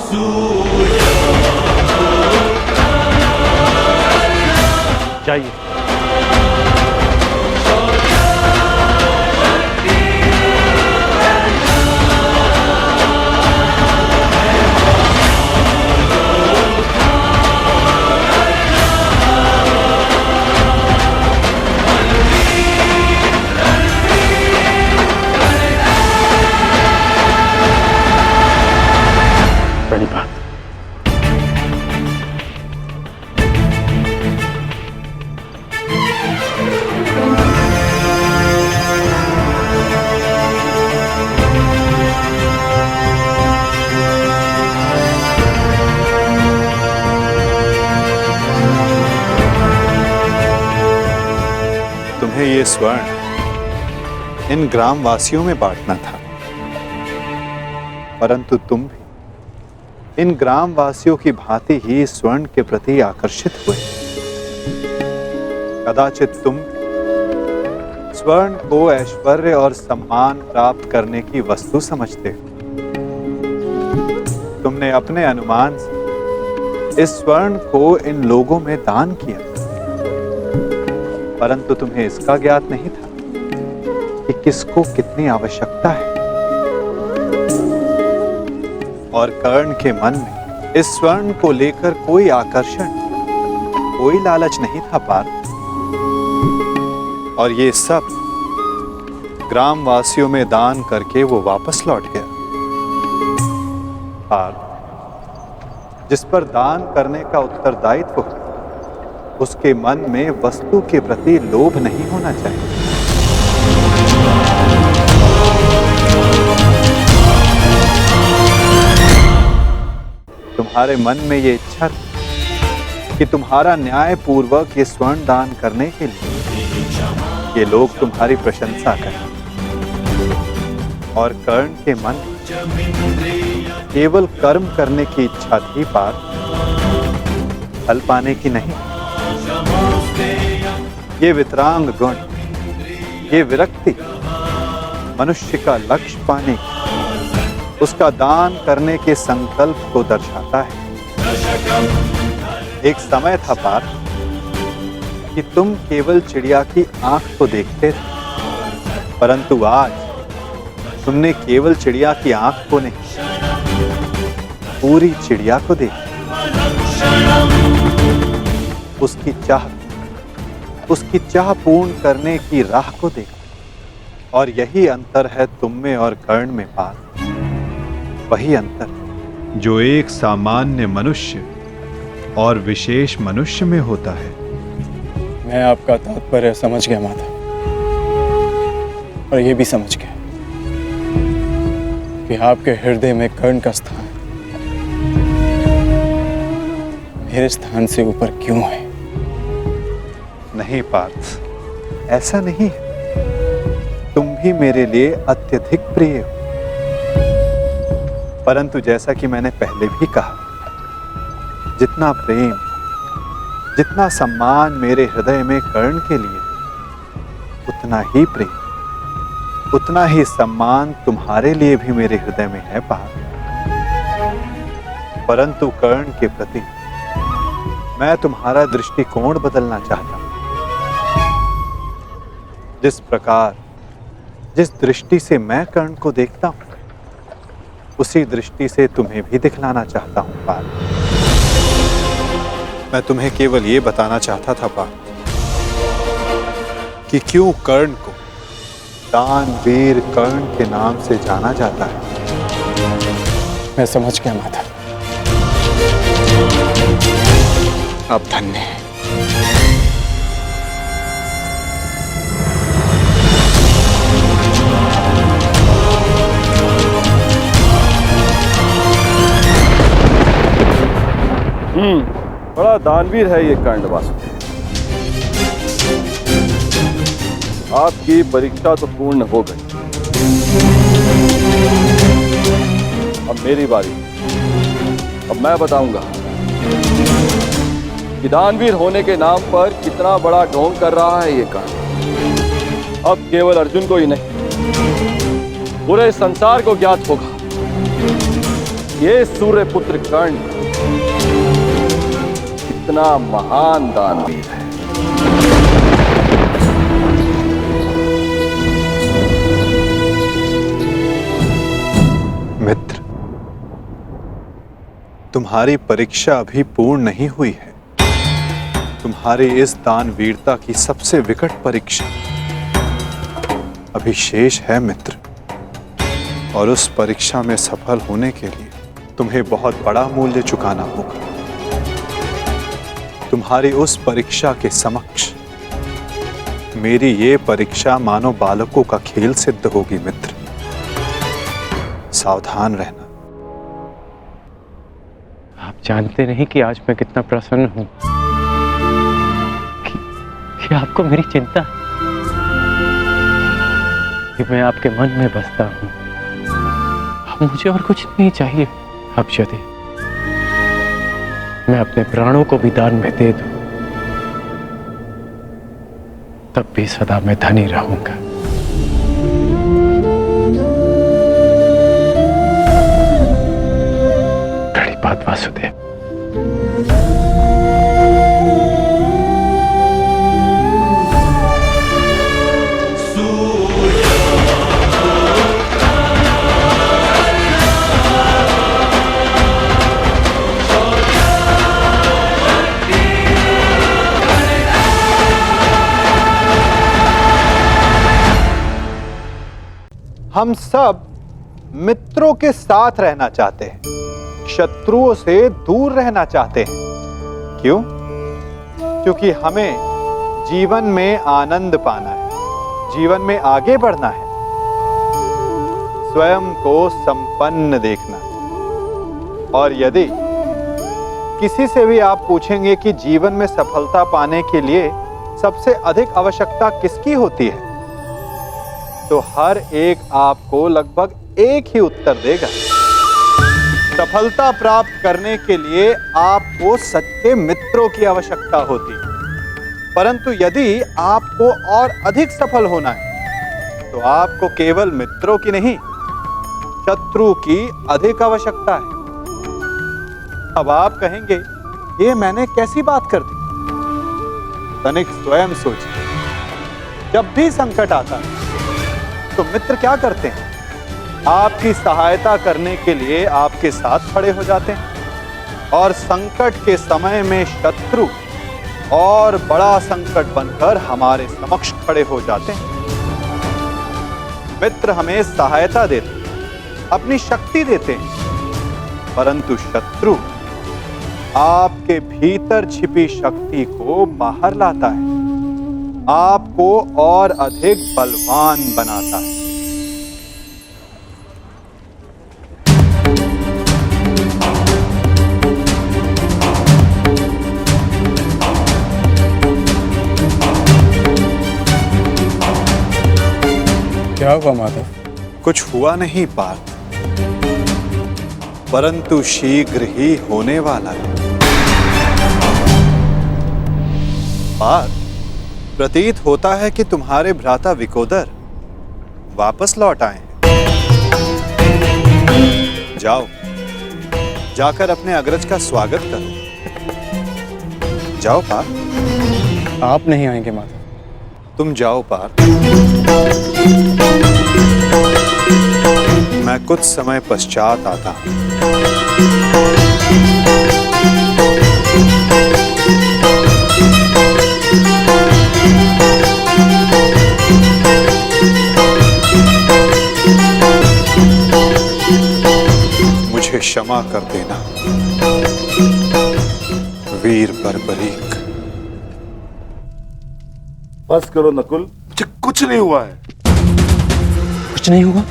जाइए। प्रणिपात। तुम्हें ये स्वर्ण इन ग्रामवासियों में बांटना था, परंतु तुम भी इन ग्रामवासियों की भांति ही स्वर्ण के प्रति आकर्षित हुए। कदाचित तुम स्वर्ण को ऐश्वर्य और सम्मान प्राप्त करने की वस्तु समझते हो। तुमने अपने अनुमान से इस स्वर्ण को इन लोगों में दान किया, परंतु तुम्हें इसका ज्ञात नहीं था कि किसको कितनी आवश्यकता है। और कर्ण के मन में इस स्वर्ण को लेकर कोई आकर्षण, कोई लालच नहीं था पार्थ। और ये सब ग्रामवासियों में दान करके वो वापस लौट गया। पार्थ, जिस पर दान करने का उत्तरदायित्व हो, उसके मन में वस्तु के प्रति लोभ नहीं होना चाहिए। तुम्हारे मन में ये इच्छा थी कि तुम्हारा न्याय पूर्वक ये स्वर्ण दान करने के लिए ये लोग तुम्हारी प्रशंसा करें। और कर्ण के मन में केवल कर्म करने की इच्छा थी पार्थ, फल पाने की नहीं। ये वितरांग गुण, ये विरक्ति मनुष्य का लक्ष्य पाने की, उसका दान करने के संकल्प को दर्शाता है। एक समय था पार्थ कि तुम केवल चिड़िया की आंख को देखते थे, परंतु आज तुमने केवल चिड़िया की आंख को नहीं, पूरी चिड़िया को देखा। उसकी चाह पूर्ण करने की राह को देखा। और यही अंतर है तुम में और कर्ण में पार्थ। वही अंतर जो एक सामान्य मनुष्य और विशेष मनुष्य में होता है। मैं आपका तात्पर्य समझ गया माता, और ये भी समझ गया कि आपके हृदय में कर्ण का स्थान मेरे स्थान से ऊपर क्यों है? नहीं पार्थ, ऐसा नहीं है। तुम भी मेरे लिए अत्यधिक प्रिय हो, परंतु जैसा कि मैंने पहले भी कहा, जितना प्रेम, जितना सम्मान मेरे हृदय में कर्ण के लिए, उतना ही प्रेम, उतना ही सम्मान तुम्हारे लिए भी मेरे हृदय में है पार्थ। परंतु कर्ण के प्रति मैं तुम्हारा दृष्टिकोण बदलना चाहता हूं। जिस प्रकार, जिस दृष्टि से मैं कर्ण को देखता हूं, उसी दृष्टि से तुम्हें भी दिखलाना चाहता हूं पार्थ। मैं तुम्हें केवल ये बताना चाहता था पार्थ कि क्यों कर्ण को दानवीर कर्ण के नाम से जाना जाता है। मैं समझ गया माधव, अब धन्य है। बड़ा दानवीर है ये कर्ण वासुदेव। आपकी परीक्षा तो पूर्ण हो गई, अब मेरी बारी। अब मैं बताऊंगा कि दानवीर होने के नाम पर कितना बड़ा ढोंग कर रहा है ये कर्ण। अब केवल अर्जुन को ही नहीं, पूरे संसार को ज्ञात होगा ये सूर्यपुत्र कर्ण कितना महान दानवीर है। मित्र, तुम्हारी परीक्षा अभी पूर्ण नहीं हुई है। तुम्हारी इस दानवीरता की सबसे विकट परीक्षा अभी शेष है मित्र, और उस परीक्षा में सफल होने के लिए तुम्हें बहुत बड़ा मूल्य चुकाना होगा। तुम्हारी उस परीक्षा के समक्ष मेरी ये परीक्षा मानो बालकों का खेल सिद्ध होगी मित्र। सावधान रहना। आप जानते नहीं कि आज मैं कितना प्रसन्न हूं कि आपको मेरी चिंता है, कि मैं आपके मन में बसता हूं। अब मुझे और कुछ नहीं चाहिए। अब यदि मैं अपने प्राणों को भी दान में दे दूं, तब भी सदा मैं धनी रहूंगा। बड़ी बात वासुदेव। हम सब मित्रों के साथ रहना चाहते हैं, शत्रुओं से दूर रहना चाहते हैं। क्यों? क्योंकि हमें जीवन में आनंद पाना है, जीवन में आगे बढ़ना है, स्वयं को संपन्न देखना है। और यदि किसी से भी आप पूछेंगे कि जीवन में सफलता पाने के लिए सबसे अधिक आवश्यकता किसकी होती है, तो हर एक आपको लगभग एक ही उत्तर देगा। सफलता प्राप्त करने के लिए आपको सच्चे मित्रों की आवश्यकता होती है। परंतु यदि आपको और अधिक सफल होना है, तो आपको केवल मित्रों की नहीं, शत्रु की अधिक आवश्यकता है। अब आप कहेंगे, ये मैंने कैसी बात कर दी? तनिक स्वयं सोचिए। जब भी संकट आता है, तो मित्र क्या करते हैं? आपकी सहायता करने के लिए आपके साथ खड़े हो जाते हैं, और संकट के समय में शत्रु और बड़ा संकट बनकर हमारे समक्ष खड़े हो जाते हैं। मित्र हमें सहायता देते हैं, अपनी शक्ति देते हैं, परंतु शत्रु आपके भीतर छिपी शक्ति को बाहर लाता है, आपको और अधिक बलवान बनाता है। क्या हुआ माधव? कुछ हुआ नहीं पार्थ, परंतु शीघ्र ही होने वाला है। पार्थ, प्रतीत होता है कि तुम्हारे भ्राता विकोदर वापस लौट आए हैं। जाओ, जाकर अपने अग्रज का स्वागत करो। जाओ पार्थ। आप नहीं आएंगे माधव? तुम जाओ पार्थ, मैं कुछ समय पश्चात आता हूं। मुझे क्षमा कर देना वीर बर्बरीक। बस करो नकुल, मुझे कुछ नहीं हुआ है। कुछ नहीं हुआ?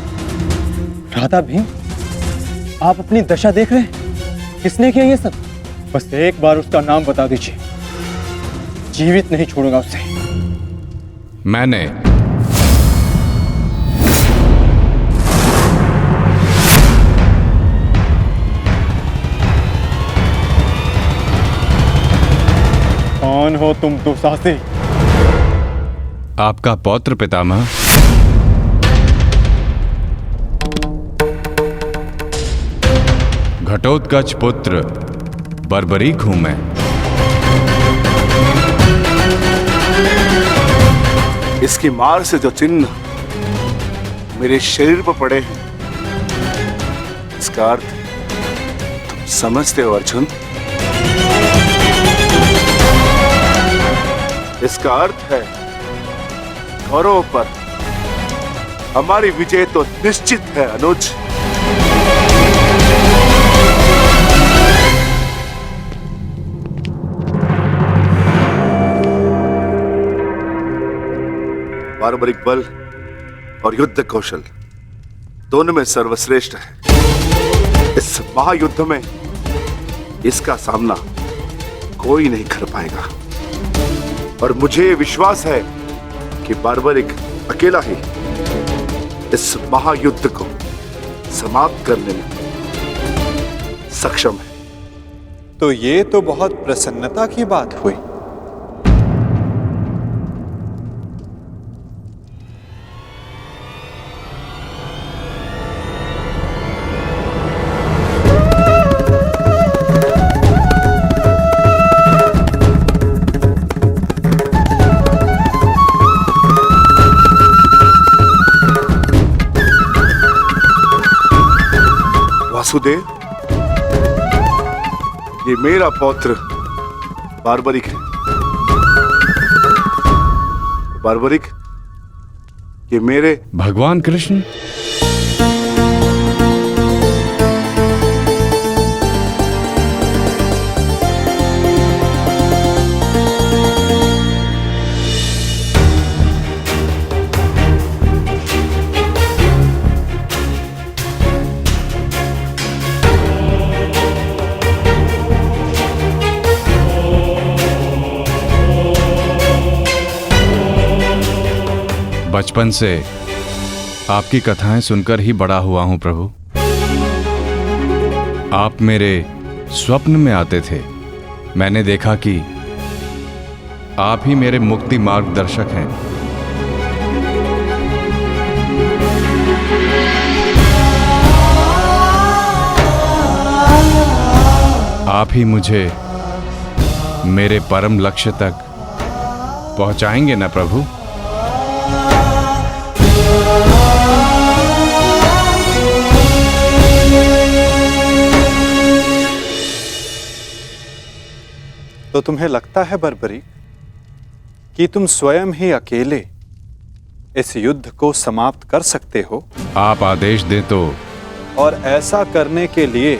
भ्राता भीम, आप अपनी दशा देख रहे हैं? किसने किया ये सब? बस एक बार उसका नाम बता दीजिए, जीवित नहीं छोड़ूंगा उसे। मैंने। कौन हो तुम दुस्साहसी? आपका पौत्र पितामह। घटोत्कच पुत्र बर्बरीक हूं मैं। इसकी मार से जो चिन्ह मेरे शरीर पर पड़े हैं, इसका अर्थ तुम समझते हो अर्जुन? इसका अर्थ है कौरवों पर हमारी विजय तो निश्चित है अनुज। बार्बरिक बल और युद्ध कौशल दोनों में सर्वश्रेष्ठ है। इस महायुद्ध में इसका सामना कोई नहीं कर पाएगा और मुझे विश्वास है कि बार्बरिक अकेला ही इस महायुद्ध को समाप्त करने में सक्षम है। तो ये तो बहुत प्रसन्नता की बात हुई। वासुदेव, ये मेरा पौत्र बार्बरिक है। बार्बरिक, ये मेरे भगवान कृष्ण। बचपन से आपकी कथाएं सुनकर ही बड़ा हुआ हूं प्रभु। आप मेरे स्वप्न में आते थे। मैंने देखा कि आप ही मेरे मुक्ति मार्गदर्शक हैं। आप ही मुझे मेरे परम लक्ष्य तक पहुंचाएंगे ना प्रभु? तो तुम्हें लगता है बर्बरीक कि तुम स्वयं ही अकेले इस युद्ध को समाप्त कर सकते हो? आप आदेश दें तो। और ऐसा करने के लिए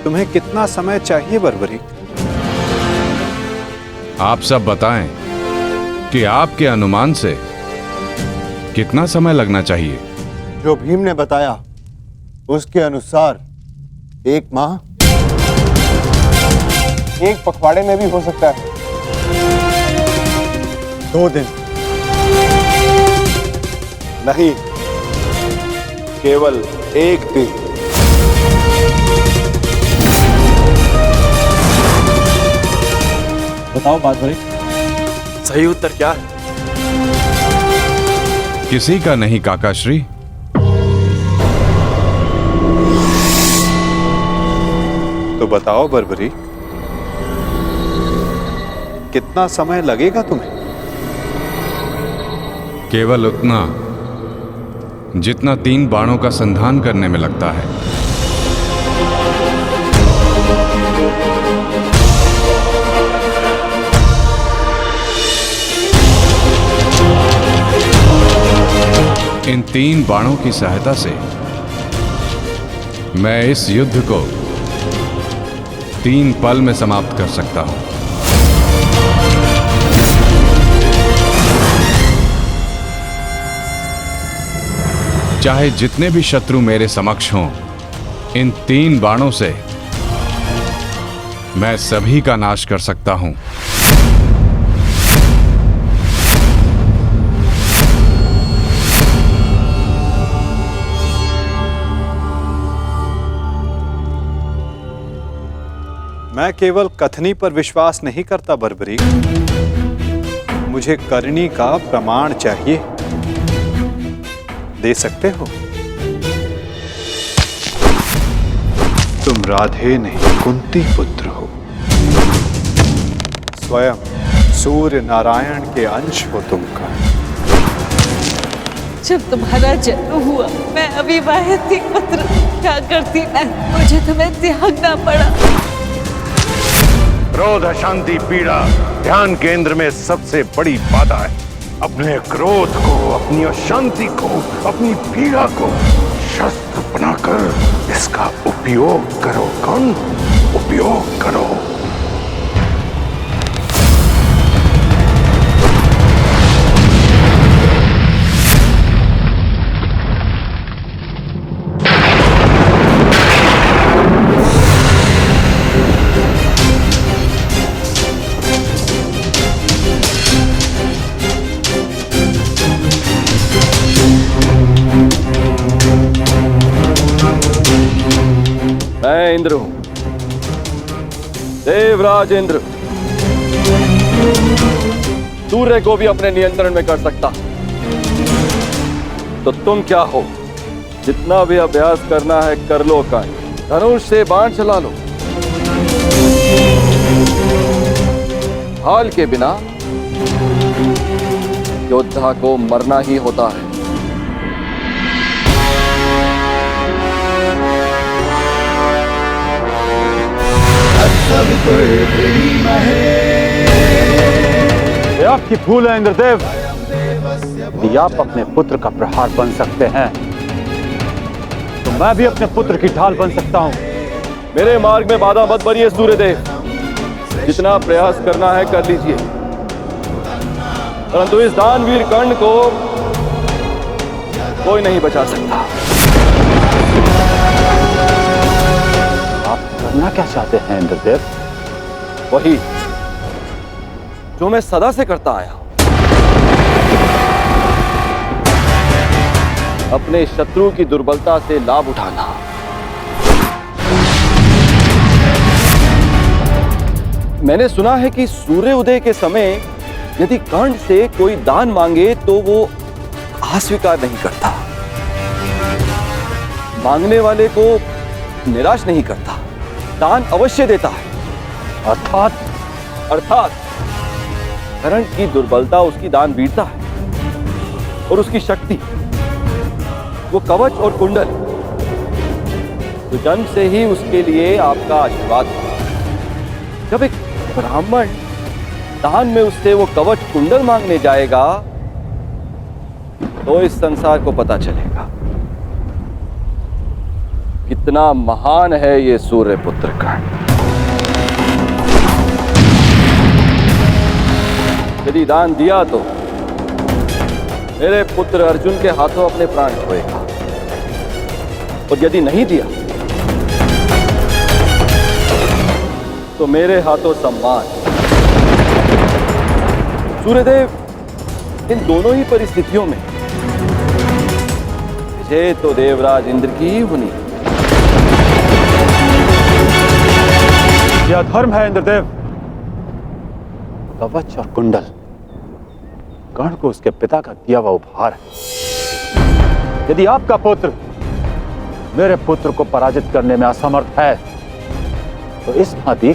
तुम्हें कितना समय चाहिए बर्बरीक? आप सब बताएं कि आपके अनुमान से कितना समय लगना चाहिए? जो भीम ने बताया उसके अनुसार 1 माह, 1 पखवाड़े में भी हो सकता है, 2 दिन, नहीं, केवल एक दिन। बताओ बात भरे। सही उत्तर क्या है? किसी का नहीं काकाश्री। तो बताओ बर्बरी, कितना समय लगेगा तुम्हें? केवल उतना जितना 3 बाणों का संधान करने में लगता है। इन 3 बाणों की सहायता से मैं इस युद्ध को 3 पल में समाप्त कर सकता हूं। चाहे जितने भी शत्रु मेरे समक्ष हों, इन 3 बाणों से मैं सभी का नाश कर सकता हूं। मैं केवल कथनी पर विश्वास नहीं करता बर्बरी, मुझे करनी का प्रमाण चाहिए। दे सकते हो? तुम राधे नहीं कुंती पुत्र हो, स्वयं सूर्य नारायण के अंश हो तुमका। जब तुम्हारा जन्म हुआ मैं अविवाहित थी पुत्र, क्या करती मैं, मुझे तुम्हें त्यागना पड़ा। क्रोध, अशांति, पीड़ा ध्यान केंद्र में सबसे बड़ी बाधा है। अपने क्रोध को, अपनी अशांति को, अपनी पीड़ा को शस्त्र बनाकर इसका उपयोग करो। कौन? उपयोग करो। मैं इंद्र हूं, देवराज इंद्र। सूर्य को भी अपने नियंत्रण में कर सकता। तो तुम क्या हो? जितना भी अभ्यास करना है कर लो। का धनुष से बाण चला लो। हाल के बिना योद्धा को मरना ही होता है। ये आपकी भूल है इंद्रदेव। यदि आप अपने पुत्र का प्रहार बन सकते हैं तो मैं भी अपने पुत्र की ढाल बन सकता हूं। मेरे मार्ग में बाधा मत बनिए सूर्यदेव। जितना प्रयास करना है कर लीजिए, परंतु इस दानवीर कर्ण को कोई नहीं बचा सकता। आप करना क्या चाहते हैं इंद्रदेव? वही जो मैं सदा से करता आया हूं, अपने शत्रु की दुर्बलता से लाभ उठाना। मैंने सुना है कि सूर्य उदय के समय यदि कर्ण से कोई दान मांगे तो वो अस्वीकार नहीं करता, मांगने वाले को निराश नहीं करता, दान अवश्य देता है। अर्थात कर्ण की दुर्बलता उसकी दान वीरता है और उसकी शक्ति वो कवच और कुंडल। तो जन्म से ही उसके लिए आपका आशीर्वाद है। जब एक ब्राह्मण दान में उससे वो कवच कुंडल मांगने जाएगा तो इस संसार को पता चलेगा कितना महान है ये सूर्य पुत्र कर्ण। यदि दान दिया तो मेरे पुत्र अर्जुन के हाथों अपने प्राण खोएगा, और यदि नहीं दिया तो मेरे हाथों सम्मान। सूर्यदेव, इन दोनों ही परिस्थितियों में मुझे तो देवराज इंद्र की ही होनी है। यह धर्म है इंद्रदेव। कवच और कुंडल कर्ण को उसके पिता का दिया हुआ उपहार है। यदि आपका पुत्र मेरे पुत्र को पराजित करने में असमर्थ है तो इस भांति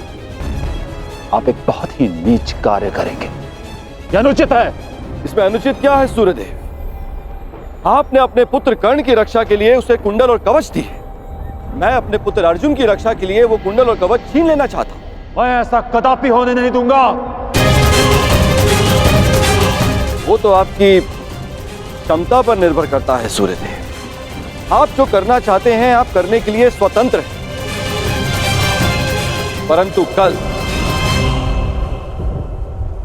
आप एक बहुत ही नीच कार्य करेंगे। यह अनुचित है। इसमें अनुचित क्या है सूर्यदेव? आपने अपने पुत्र कर्ण की रक्षा के लिए उसे कुंडल और कवच दी है। मैं अपने पुत्र अर्जुन की रक्षा के लिए वो कुंडल और कवच छीन लेना चाहता हूं। मैं ऐसा कदापि होने नहीं दूंगा। वो तो आपकी क्षमता पर निर्भर करता है सूर्यदेव। आप जो करना चाहते हैं आप करने के लिए स्वतंत्र हैं। परंतु कल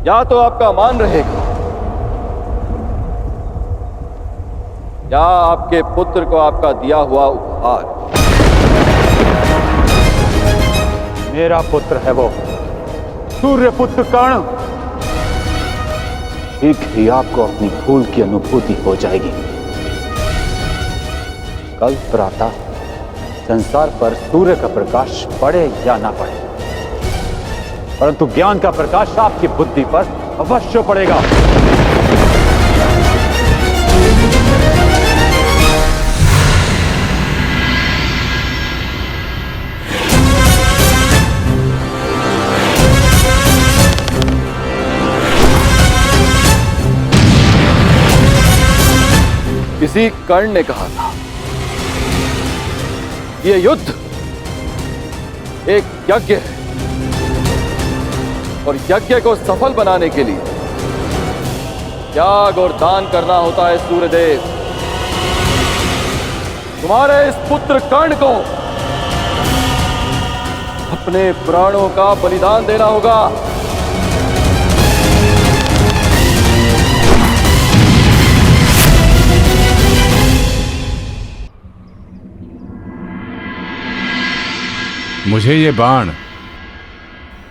या तो आपका मान रहेगा या आपके पुत्र को आपका दिया हुआ उपहार। मेरा पुत्र है वो सूर्य पुत्र कर्ण। शीघ्र ही आपको अपनी भूल की अनुभूति हो जाएगी। कल प्रातः संसार पर सूर्य का प्रकाश पड़े या ना पड़े, परंतु ज्ञान का प्रकाश आपकी बुद्धि पर अवश्य पड़ेगा। किसी कर्ण ने कहा था यह युद्ध एक यज्ञ है और यज्ञ को सफल बनाने के लिए त्याग और दान करना होता है। सूर्यदेव, तुम्हारे इस पुत्र कर्ण को अपने प्राणों का बलिदान देना होगा। मुझे ये बाण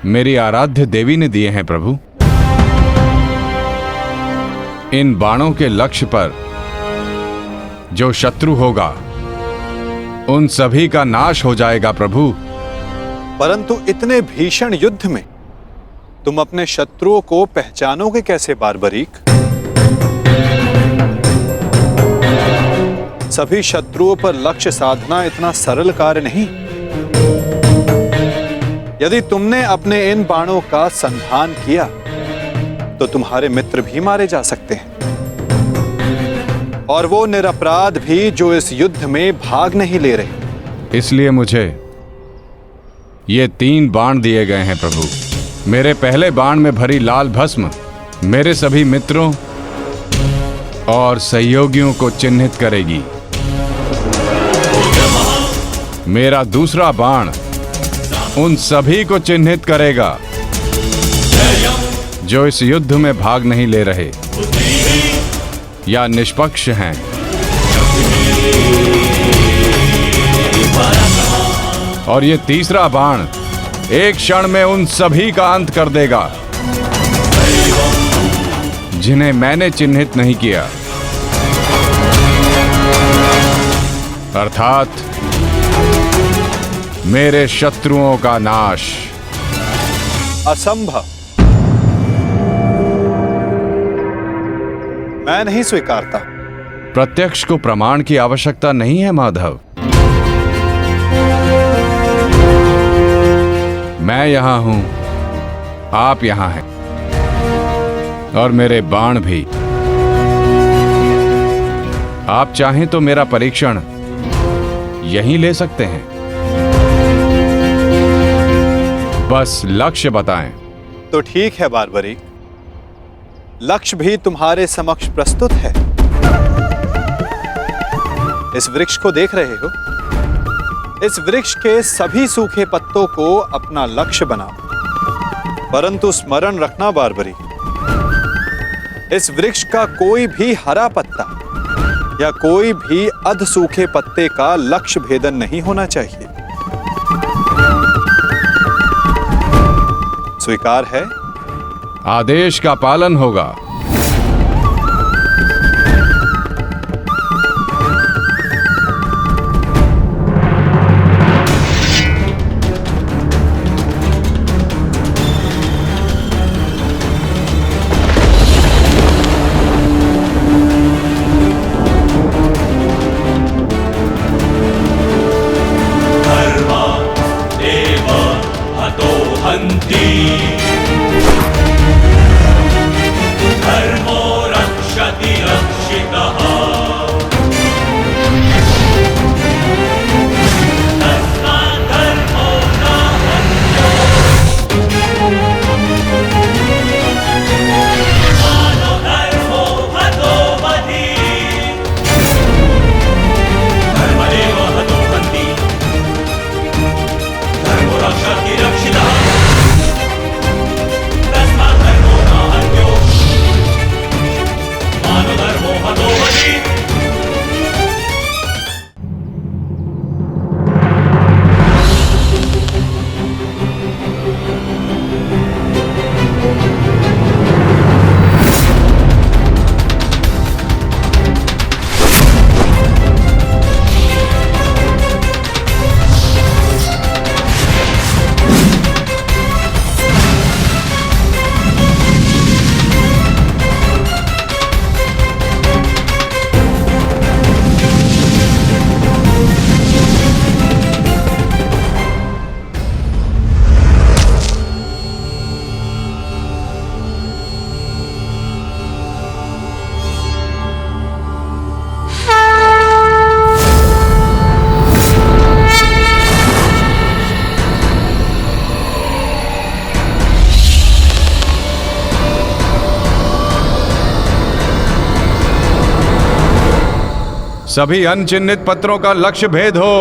मेरी आराध्य देवी ने दिए हैं प्रभु। इन बाणों के लक्ष्य पर जो शत्रु होगा उन सभी का नाश हो जाएगा प्रभु। परंतु इतने भीषण युद्ध में तुम अपने शत्रुओं को पहचानोगे कैसे बारबरीक? सभी शत्रुओं पर लक्ष्य साधना इतना सरल कार्य नहीं। यदि तुमने अपने इन बाणों का संधान किया तो तुम्हारे मित्र भी मारे जा सकते हैं, और वो निरपराध भी जो इस युद्ध में भाग नहीं ले रहे। इसलिए मुझे ये 3 बाण दिए गए हैं प्रभु। मेरे पहले बाण में भरी लाल भस्म मेरे सभी मित्रों और सहयोगियों को चिन्हित करेगी। मेरा दूसरा बाण उन सभी को चिन्हित करेगा जो इस युद्ध में भाग नहीं ले रहे या निष्पक्ष हैं। और ये तीसरा बाण एक क्षण में उन सभी का अंत कर देगा जिन्हें मैंने चिन्हित नहीं किया, अर्थात मेरे शत्रुओं का नाश। असंभव। मैं नहीं स्वीकारता। प्रत्यक्ष को प्रमाण की आवश्यकता नहीं है माधव। मैं यहां हूं, आप यहां हैं, और मेरे बाण भी। आप चाहें तो मेरा परीक्षण यहीं ले सकते हैं। बस लक्ष्य बताएं। तो ठीक है बारबरीक, लक्ष्य भी तुम्हारे समक्ष प्रस्तुत है। इस वृक्ष को देख रहे हो? इस वृक्ष के सभी सूखे पत्तों को अपना लक्ष्य बनाओ। परंतु स्मरण रखना बारबरीक, इस वृक्ष का कोई भी हरा पत्ता या कोई भी अध सूखे पत्ते का लक्ष्य भेदन नहीं होना चाहिए। स्वीकार है? आदेश का पालन होगा। सभी अनचिन्हित पत्रों का लक्ष्य भेद हो।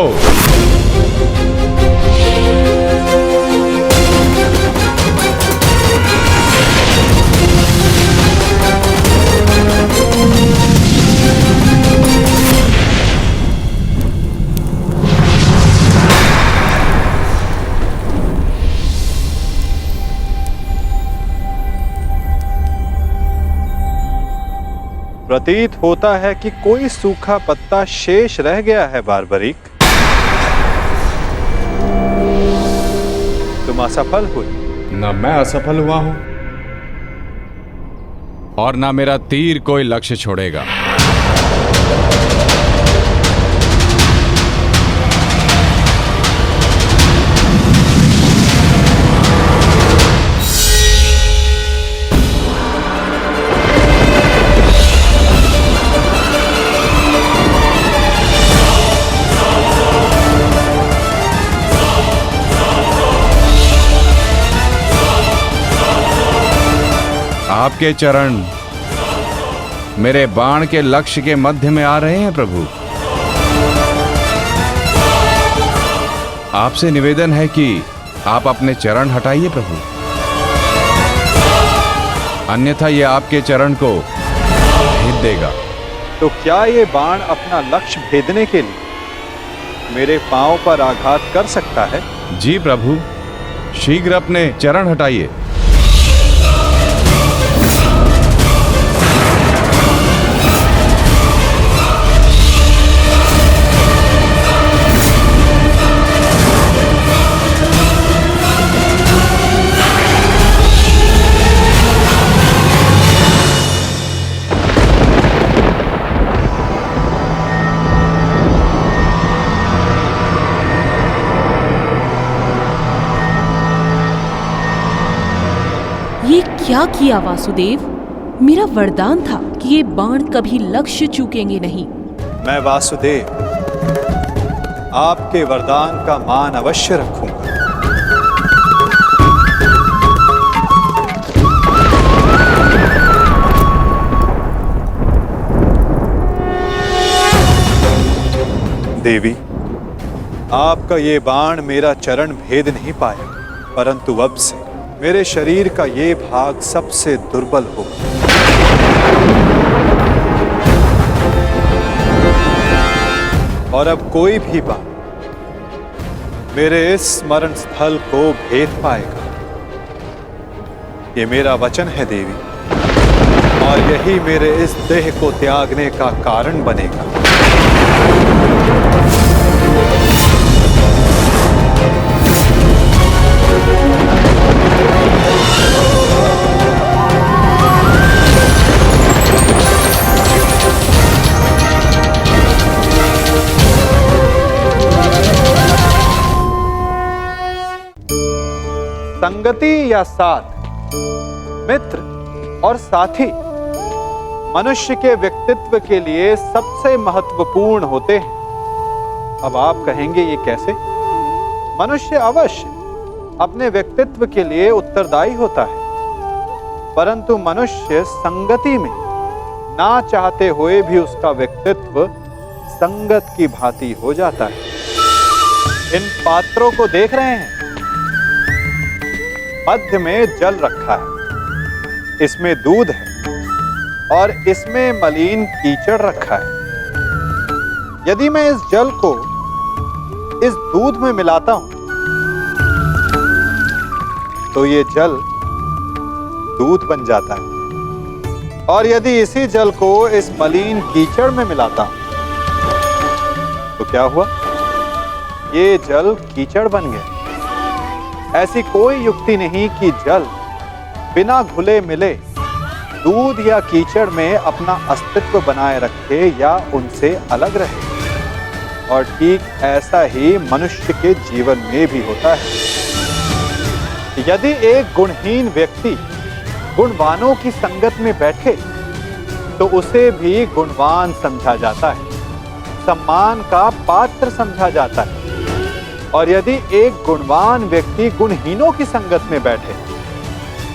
प्रतीत होता है कि कोई सूखा पत्ता शेष रह गया है बारबरीक। तुम असफल हुई। न मैं असफल हुआ हूं और ना मेरा तीर कोई लक्ष्य छोड़ेगा। आपके चरण मेरे बाण के लक्ष्य के मध्य में आ रहे हैं प्रभु। आपसे निवेदन है कि आप अपने चरण हटाइए प्रभु, अन्यथा ये आपके चरण को भेद देगा। तो क्या ये बाण अपना लक्ष्य भेदने के लिए मेरे पांव पर आघात कर सकता है? जी प्रभु, शीघ्र अपने चरण हटाइए। ये क्या किया वासुदेव? मेरा वरदान था कि ये बाण कभी लक्ष्य चूकेंगे नहीं। मैं वासुदेव आपके वरदान का मान अवश्य रखूंगा। देवी, आपका ये बाण मेरा चरण भेद नहीं पाया, परंतु अब से मेरे शरीर का ये भाग सबसे दुर्बल होगा। और अब कोई भी बाण मेरे इस स्मरण स्थल को भेद पाएगा। ये मेरा वचन है देवी, और यही मेरे इस देह को त्यागने का कारण बनेगा। संगति या साथ, मित्र और साथी मनुष्य के व्यक्तित्व के लिए सबसे महत्वपूर्ण होते हैं। अब आप कहेंगे ये कैसे? मनुष्य अवश्य अपने व्यक्तित्व के लिए उत्तरदायी होता है, परंतु मनुष्य संगति में ना चाहते हुए भी उसका व्यक्तित्व संगत की भांति हो जाता है। इन पात्रों को देख रहे हैं? मध्य में जल रखा है, इसमें दूध है और इसमें मलिन कीचड़ रखा है। यदि मैं इस जल को इस दूध में मिलाता हूं तो ये जल दूध बन जाता है, और यदि इसी जल को इस मलिन कीचड़ में मिलाता हूं तो क्या हुआ? ये जल कीचड़ बन गया। ऐसी कोई युक्ति नहीं कि जल बिना घुले मिले दूध या कीचड़ में अपना अस्तित्व बनाए रखे या उनसे अलग रहे। और ठीक ऐसा ही मनुष्य के जीवन में भी होता है। यदि एक गुणहीन व्यक्ति गुणवानों की संगत में बैठे तो उसे भी गुणवान समझा जाता है, सम्मान का पात्र समझा जाता है। और यदि एक गुणवान व्यक्ति गुणहीनों की संगत में बैठे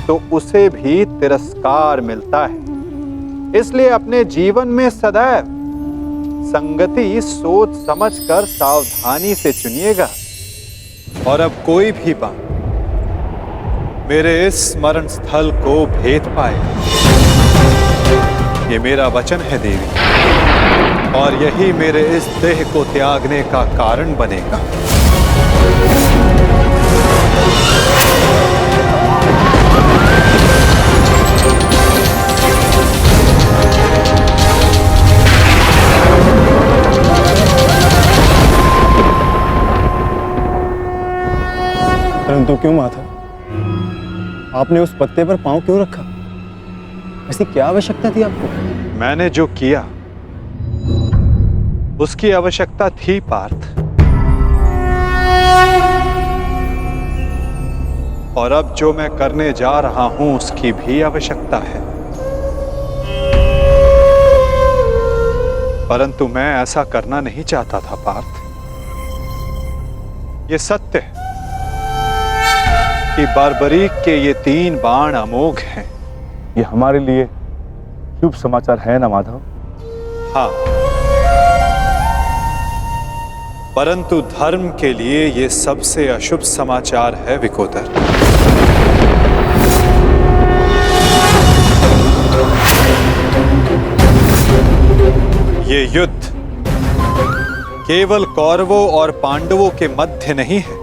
तो उसे भी तिरस्कार मिलता है। इसलिए अपने जीवन में सदैव संगति सोच समझकर सावधानी से चुनिएगा। और अब कोई भी बात मेरे इस स्मरण स्थल को भेद पाएगा। ये मेरा वचन है देवी, और यही मेरे इस देह को त्यागने का कारण बनेगा। परंतु क्यों माता, आपने उस पत्ते पर पांव क्यों रखा? ऐसी क्या आवश्यकता थी आपको? मैंने जो किया उसकी आवश्यकता थी पार्थ, और अब जो मैं करने जा रहा हूं उसकी भी आवश्यकता है। परंतु मैं ऐसा करना नहीं चाहता था पार्थ। ये सत्य है कि बारबरीक के ये 3 बाण अमोघ हैं। ये हमारे लिए शुभ समाचार है ना माधव? हाँ, परंतु धर्म के लिए ये सबसे अशुभ समाचार है विकोदर। ये युद्ध केवल कौरवों और पांडवों के मध्य नहीं है।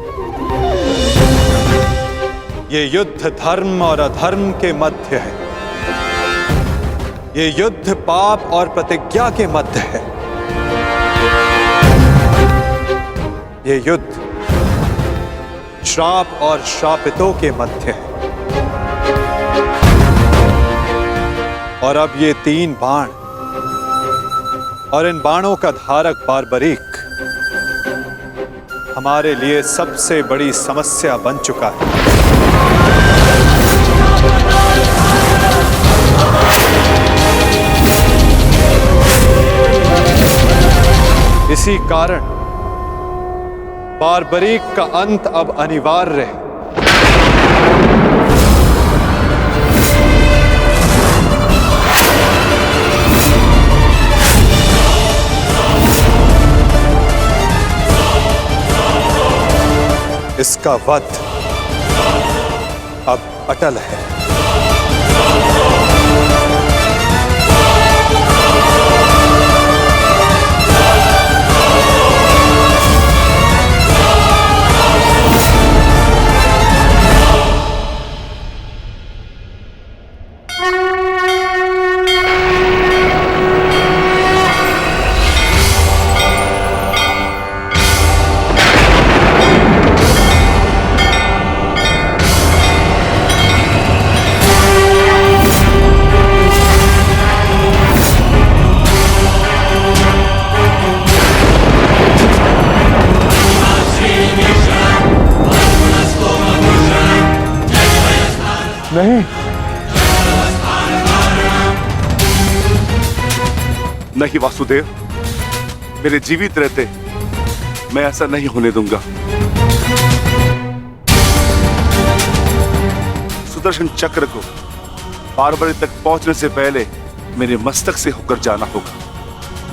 ये युद्ध धर्म और अधर्म के मध्य है। ये युद्ध पाप और प्रतिज्ञा के मध्य है। ये युद्ध श्राप और श्रापितों के मध्य है। और अब ये 3 बाण और इन बाणों का धारक बारबरीक हमारे लिए सबसे बड़ी समस्या बन चुका है। इसी कारण बारबरीक का अंत अब अनिवार्य है। इसका वध अब अटल है। नहीं, नहीं वासुदेव, मेरे जीवित रहते मैं ऐसा नहीं होने दूंगा। सुदर्शन चक्र को बारबरी तक पहुंचने से पहले मेरे मस्तक से होकर जाना होगा।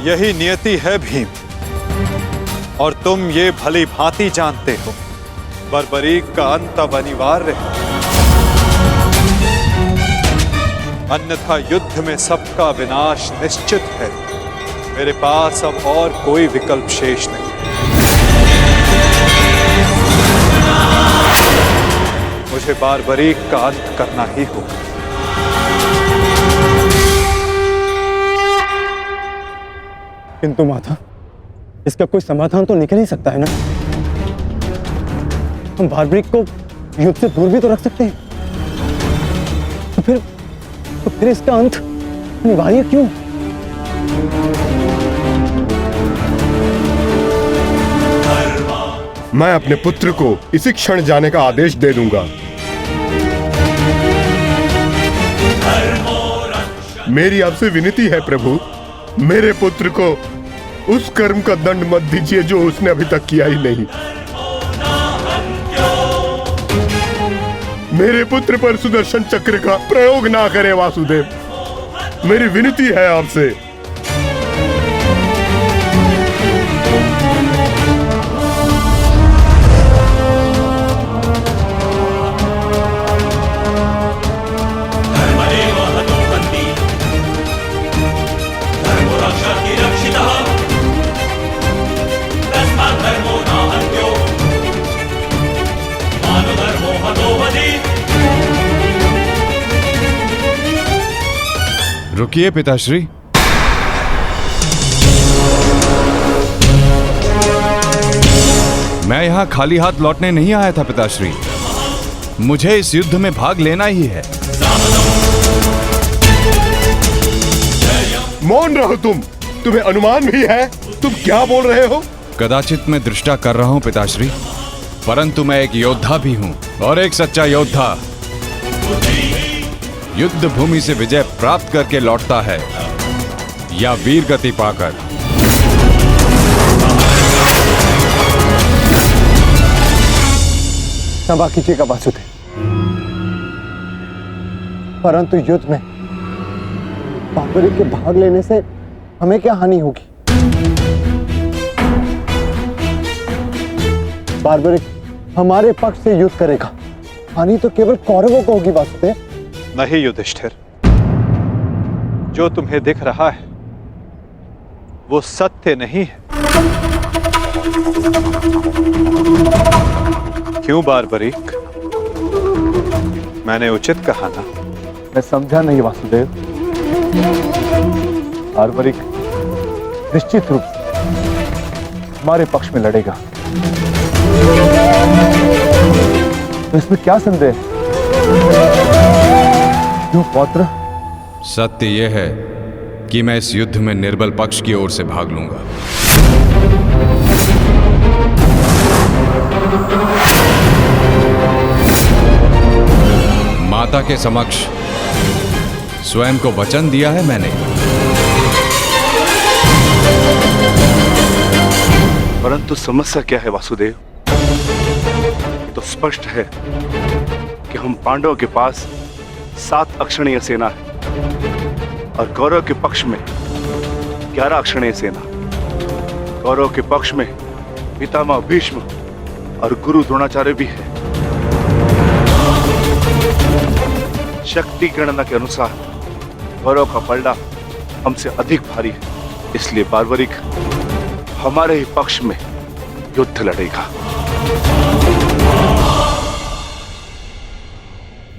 यही नियति है भीम, और तुम ये भली भांति जानते हो। बारबरीक का अंत अब अनिवार्य है, अन्यथा युद्ध में सबका विनाश निश्चित है। मेरे पास अब और कोई विकल्प शेष नहीं। मुझे बारबरीक का अंत करना ही होगा। किंतु माता, इसका कोई समाधान तो निकल ही सकता है ना? हम बारबरीक को युद्ध से दूर भी तो रख सकते हैं। तो फिर इसका अंत अनिवार्य क्यों? मैं अपने पुत्र को इसी क्षण जाने का आदेश दे दूंगा। मेरी आपसे विनती है प्रभु, मेरे पुत्र को उस कर्म का दंड मत दीजिए जो उसने अभी तक किया ही नहीं। मेरे पुत्र पर सुदर्शन चक्र का प्रयोग ना करें वासुदेव, मेरी विनती है आपसे। रुकिए पिताश्री। मैं यहाँ खाली हाथ लौटने नहीं आया था पिताश्री। मुझे इस युद्ध में भाग लेना ही है। मौन रहो तुम। तुम्हें अनुमान भी है तुम क्या बोल रहे हो? कदाचित मैं दृष्टा कर रहा हूँ पिताश्री, परंतु मैं एक योद्धा भी हूँ, और एक सच्चा योद्धा युद्ध भूमि से विजय प्राप्त करके लौटता है या वीर गति पाकर। क्षमा कीजिएगा वासुदेव, परंतु युद्ध में बार्बरिक के भाग लेने से हमें क्या हानि होगी? बार्बरिक हमारे पक्ष से युद्ध करेगा, हानि तो केवल कौरवों को होगी वासुदेव। नहीं युधिष्ठिर, जो तुम्हें दिख रहा है वो सत्य नहीं है। क्यों बार्बरिक? मैंने उचित कहा ना? मैं समझा नहीं वासुदेव। बार्बरिक निश्चित रूप से हमारे पक्ष में लड़ेगा, तो इसमें क्या संदेह है? क्यों पौत्र? सत्य यह है कि मैं इस युद्ध में निर्बल पक्ष की ओर से भाग लूंगा। माता के समक्ष स्वयं को वचन दिया है मैंने। परंतु समस्या क्या है वासुदेव? तो स्पष्ट है कि हम पांडवों के पास 7 अक्षणीय सेना है और कौरव के पक्ष में 11 अक्षणीय सेना। कौरव के पक्ष में पितामह भीष्म और गुरु द्रोणाचार्य भी है। शक्ति गणना के अनुसार कौरव का पलड़ा हमसे अधिक भारी है, इसलिए बार्बरिक हमारे ही पक्ष में युद्ध लड़ेगा।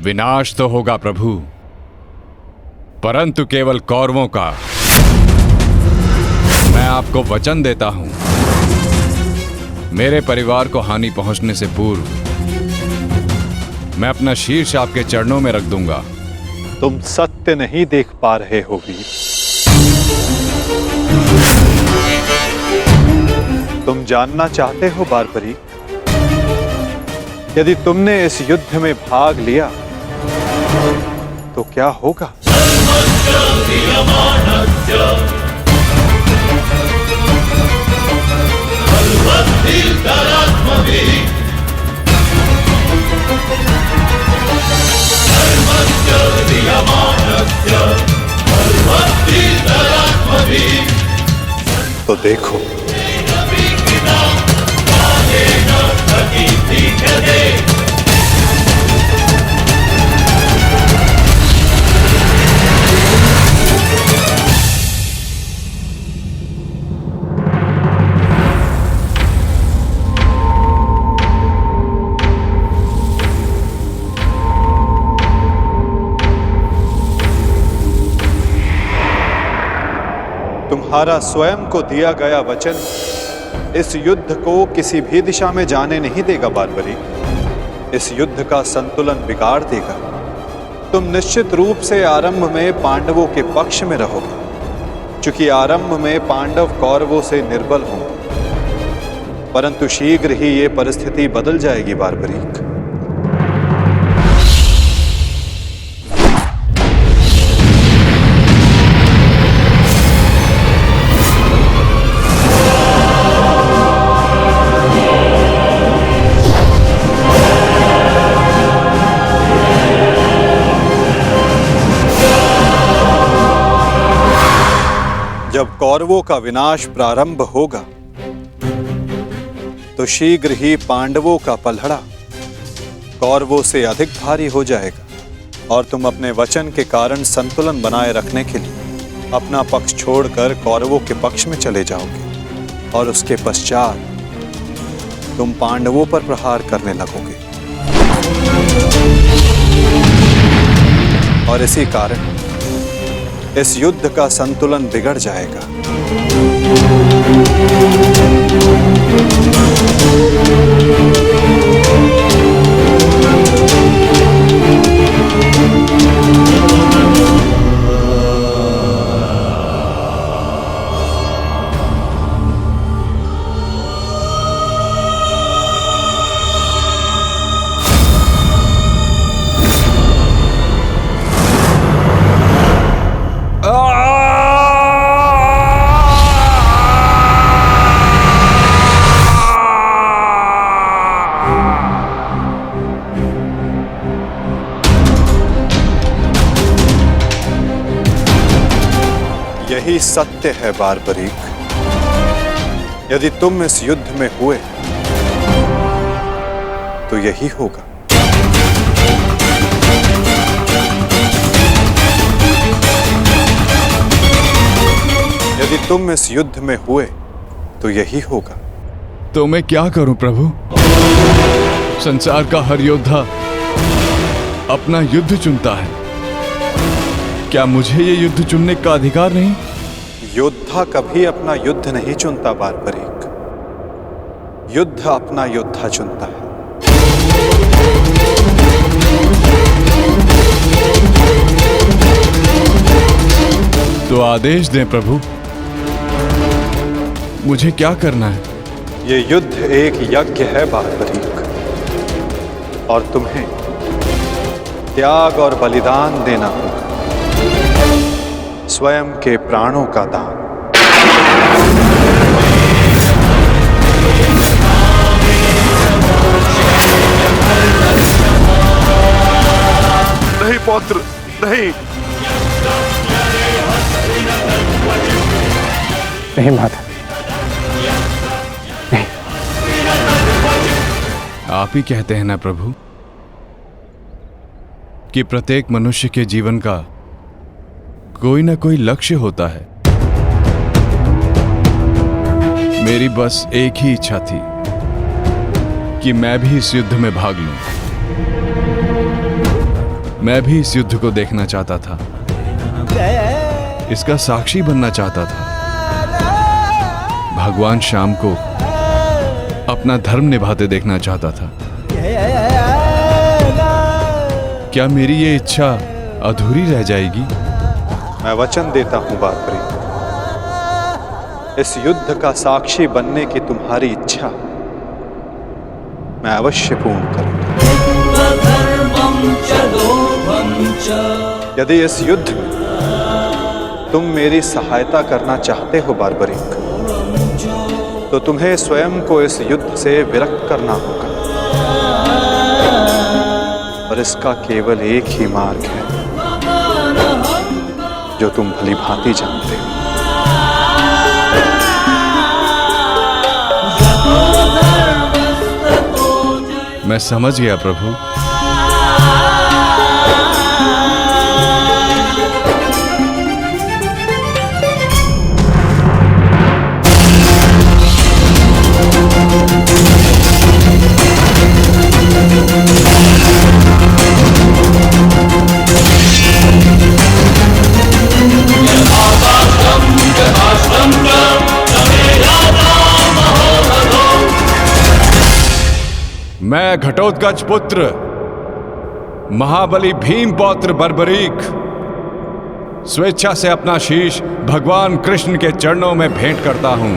विनाश तो होगा प्रभु, परंतु केवल कौरवों का। मैं आपको वचन देता हूं, मेरे परिवार को हानि पहुंचने से पूर्व मैं अपना शीर्ष आपके चरणों में रख दूंगा। तुम सत्य नहीं देख पा रहे हो वीर। तुम जानना चाहते हो बार्बरिक, यदि तुमने इस युद्ध में भाग लिया तो क्या होगा? तो देखो, तुम्हारा स्वयं को दिया गया वचन इस युद्ध को किसी भी दिशा में जाने नहीं देगा बार्बरिक। इस युद्ध का संतुलन बिगाड़ देगा। तुम निश्चित रूप से आरंभ में पांडवों के पक्ष में रहोगे, क्योंकि आरंभ में पांडव कौरवों से निर्बल होंगे, परंतु शीघ्र ही ये परिस्थिति बदल जाएगी बार्बरिक। जब कौरवों का विनाश प्रारंभ होगा तो शीघ्र ही पांडवों का पलड़ा कौरवों से अधिक भारी हो जाएगा और तुम अपने वचन के कारण संतुलन बनाए रखने के लिए अपना पक्ष छोड़कर कौरवों के पक्ष में चले जाओगे और उसके पश्चात तुम पांडवों पर प्रहार करने लगोगे। और इसी कारण इस युद्ध का संतुलन बिगड़ जाएगा। यही सत्य है बारबरीक। यदि तुम इस युद्ध में हुए तो यही होगा। यदि तुम इस युद्ध में हुए तो यही होगा। तो मैं क्या करूं प्रभु? संसार का हर योद्धा अपना युद्ध चुनता है। क्या मुझे ये युद्ध चुनने का अधिकार नहीं? योद्धा कभी अपना युद्ध नहीं चुनता बारबरीक। युद्ध अपना योद्धा चुनता है। तो आदेश दें प्रभु, मुझे क्या करना है? ये युद्ध एक यज्ञ है बारबरीक, और तुम्हें त्याग और बलिदान देना होगा, स्वयं के प्राणों का दान। नहीं पौत्र, नहीं। नहीं माता, नहीं। आप ही कहते हैं ना प्रभु कि प्रत्येक मनुष्य के जीवन का कोई ना कोई लक्ष्य होता है। मेरी बस एक ही इच्छा थी कि मैं भी इस युद्ध में भाग लूं। मैं भी इस युद्ध को देखना चाहता था, इसका साक्षी बनना चाहता था। भगवान श्याम को अपना धर्म निभाते देखना चाहता था। क्या मेरी ये इच्छा अधूरी रह जाएगी? मैं वचन देता हूं बारबरीक, इस युद्ध का साक्षी बनने की तुम्हारी इच्छा मैं अवश्य पूर्ण करूंगा। यदि इस युद्ध में तुम मेरी सहायता करना चाहते हो बारबरीक, तो तुम्हें स्वयं को इस युद्ध से विरक्त करना होगा, और इसका केवल एक ही मार्ग है जो तुम भली भांति जानते हो। मैं समझ गया प्रभु। मैं घटोत्कच पुत्र महाबली भीम पौत्र बर्बरीक स्वेच्छा से अपना शीश भगवान कृष्ण के चरणों में भेंट करता हूं।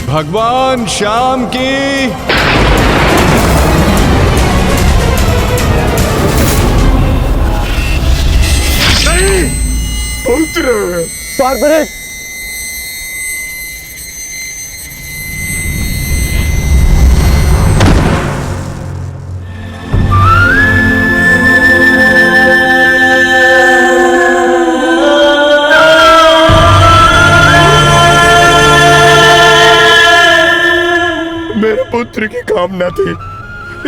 भगवान श्याम की नहीं पुत्र बारबरीक, पुत्र की कामना थी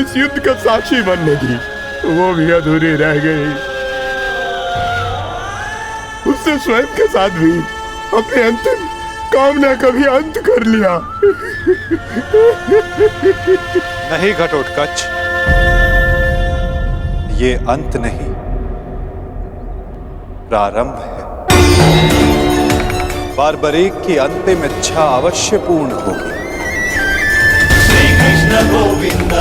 इस युद्ध का साक्षी बनने की, वो भी अधूरी रह गई। उसने स्वयं के साथ भी अपनी अंतिम कामना का भी अंत कर लिया। नहीं घटोत्कच, ये अंत नहीं, प्रारंभ है। बार्बरीक की अंतिम इच्छा अवश्य पूर्ण होगी। श्री कृष्ण गोविंद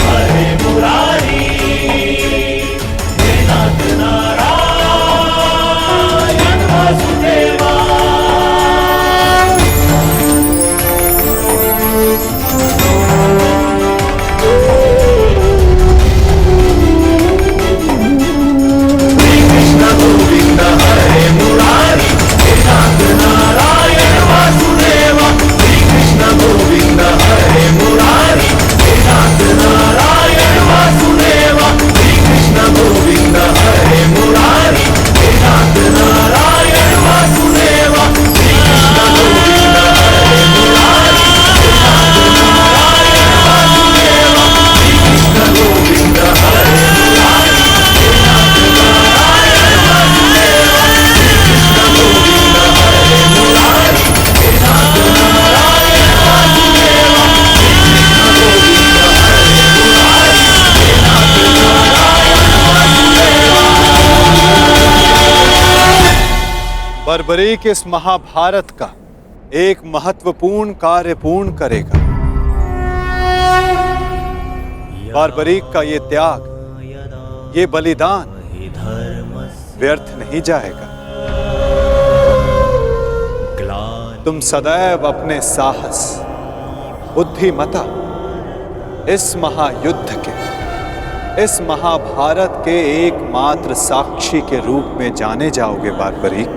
हरे मुरारी, हे नाथ नारायण वासुदेवा। श्री कृष्ण गोविंद हरे मुरारी, हे नाथ नारायण वासुदेवा। श्री कृष्ण गोविंद हरे मुरारी, हे नाथ नारायण वासुदेवा। श्री कृष्ण गोविंद हरे मुरारी, हे नाथ नारायण वासुदेवा। श्री कृष्ण गोविंद हरे मुरारी, हे नाथ नारायण वासुदेवा। श्री कृष्ण गोविंद हरे मुरारी, हे नाथ नारायण वासुदेवा। श्री कृष्ण गोविंद हरे मुरारी, हे नाथ नारायण वासुदेवा। श्री कृष्ण गोविंद हरे मुरारी, हे नाथ नारायण वासुदेवा। बार्बरीक इस महाभारत का एक महत्वपूर्ण कार्य पूर्ण करेगा। बार्बरीक का ये त्याग, ये बलिदान व्यर्थ नहीं जाएगा। तुम सदैव अपने साहस, बुद्धिमता, इस महायुद्ध के, इस महाभारत के एकमात्र साक्षी के रूप में जाने जाओगे बार्बरीक।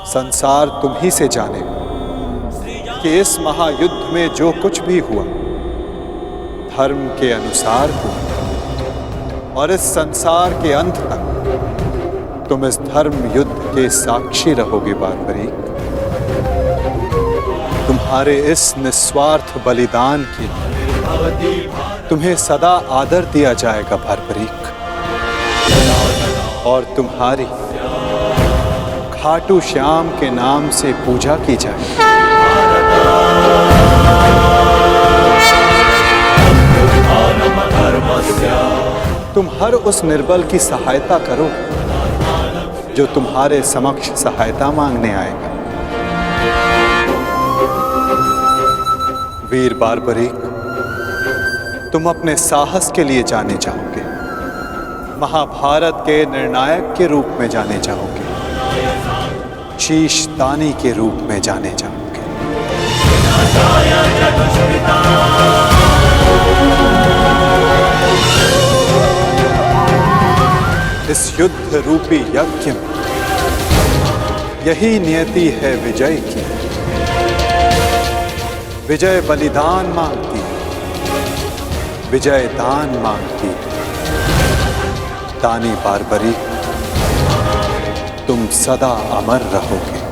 संसार तुम ही से जानेगा कि इस महायुद्ध में जो कुछ भी हुआ धर्म के अनुसार हुआ, और इस संसार के अंत तक तुम इस धर्म युद्ध के साक्षी रहोगे बार्बरीक। तुम्हारे इस निस्वार्थ बलिदान के लिए तुम्हें सदा आदर दिया जाएगा बार्बरीक, और तुम्हारी खाटू श्याम के नाम से पूजा की जाएगी। तुम हर उस निर्बल की सहायता करो जो तुम्हारे समक्ष सहायता मांगने आएगा। वीर बार्बरीक, तुम अपने साहस के लिए जाने जाओगे, महाभारत के निर्णायक के रूप में जाने जाओगे, शीश दानी के रूप में जाने जाओगे। इस युद्ध रूपी यज्ञ में यही नियति है विजय की। विजय बलिदान मांगती है, विजय दान मांगती है। दानी बार्बरीक, तुम सदा अमर रहोगे।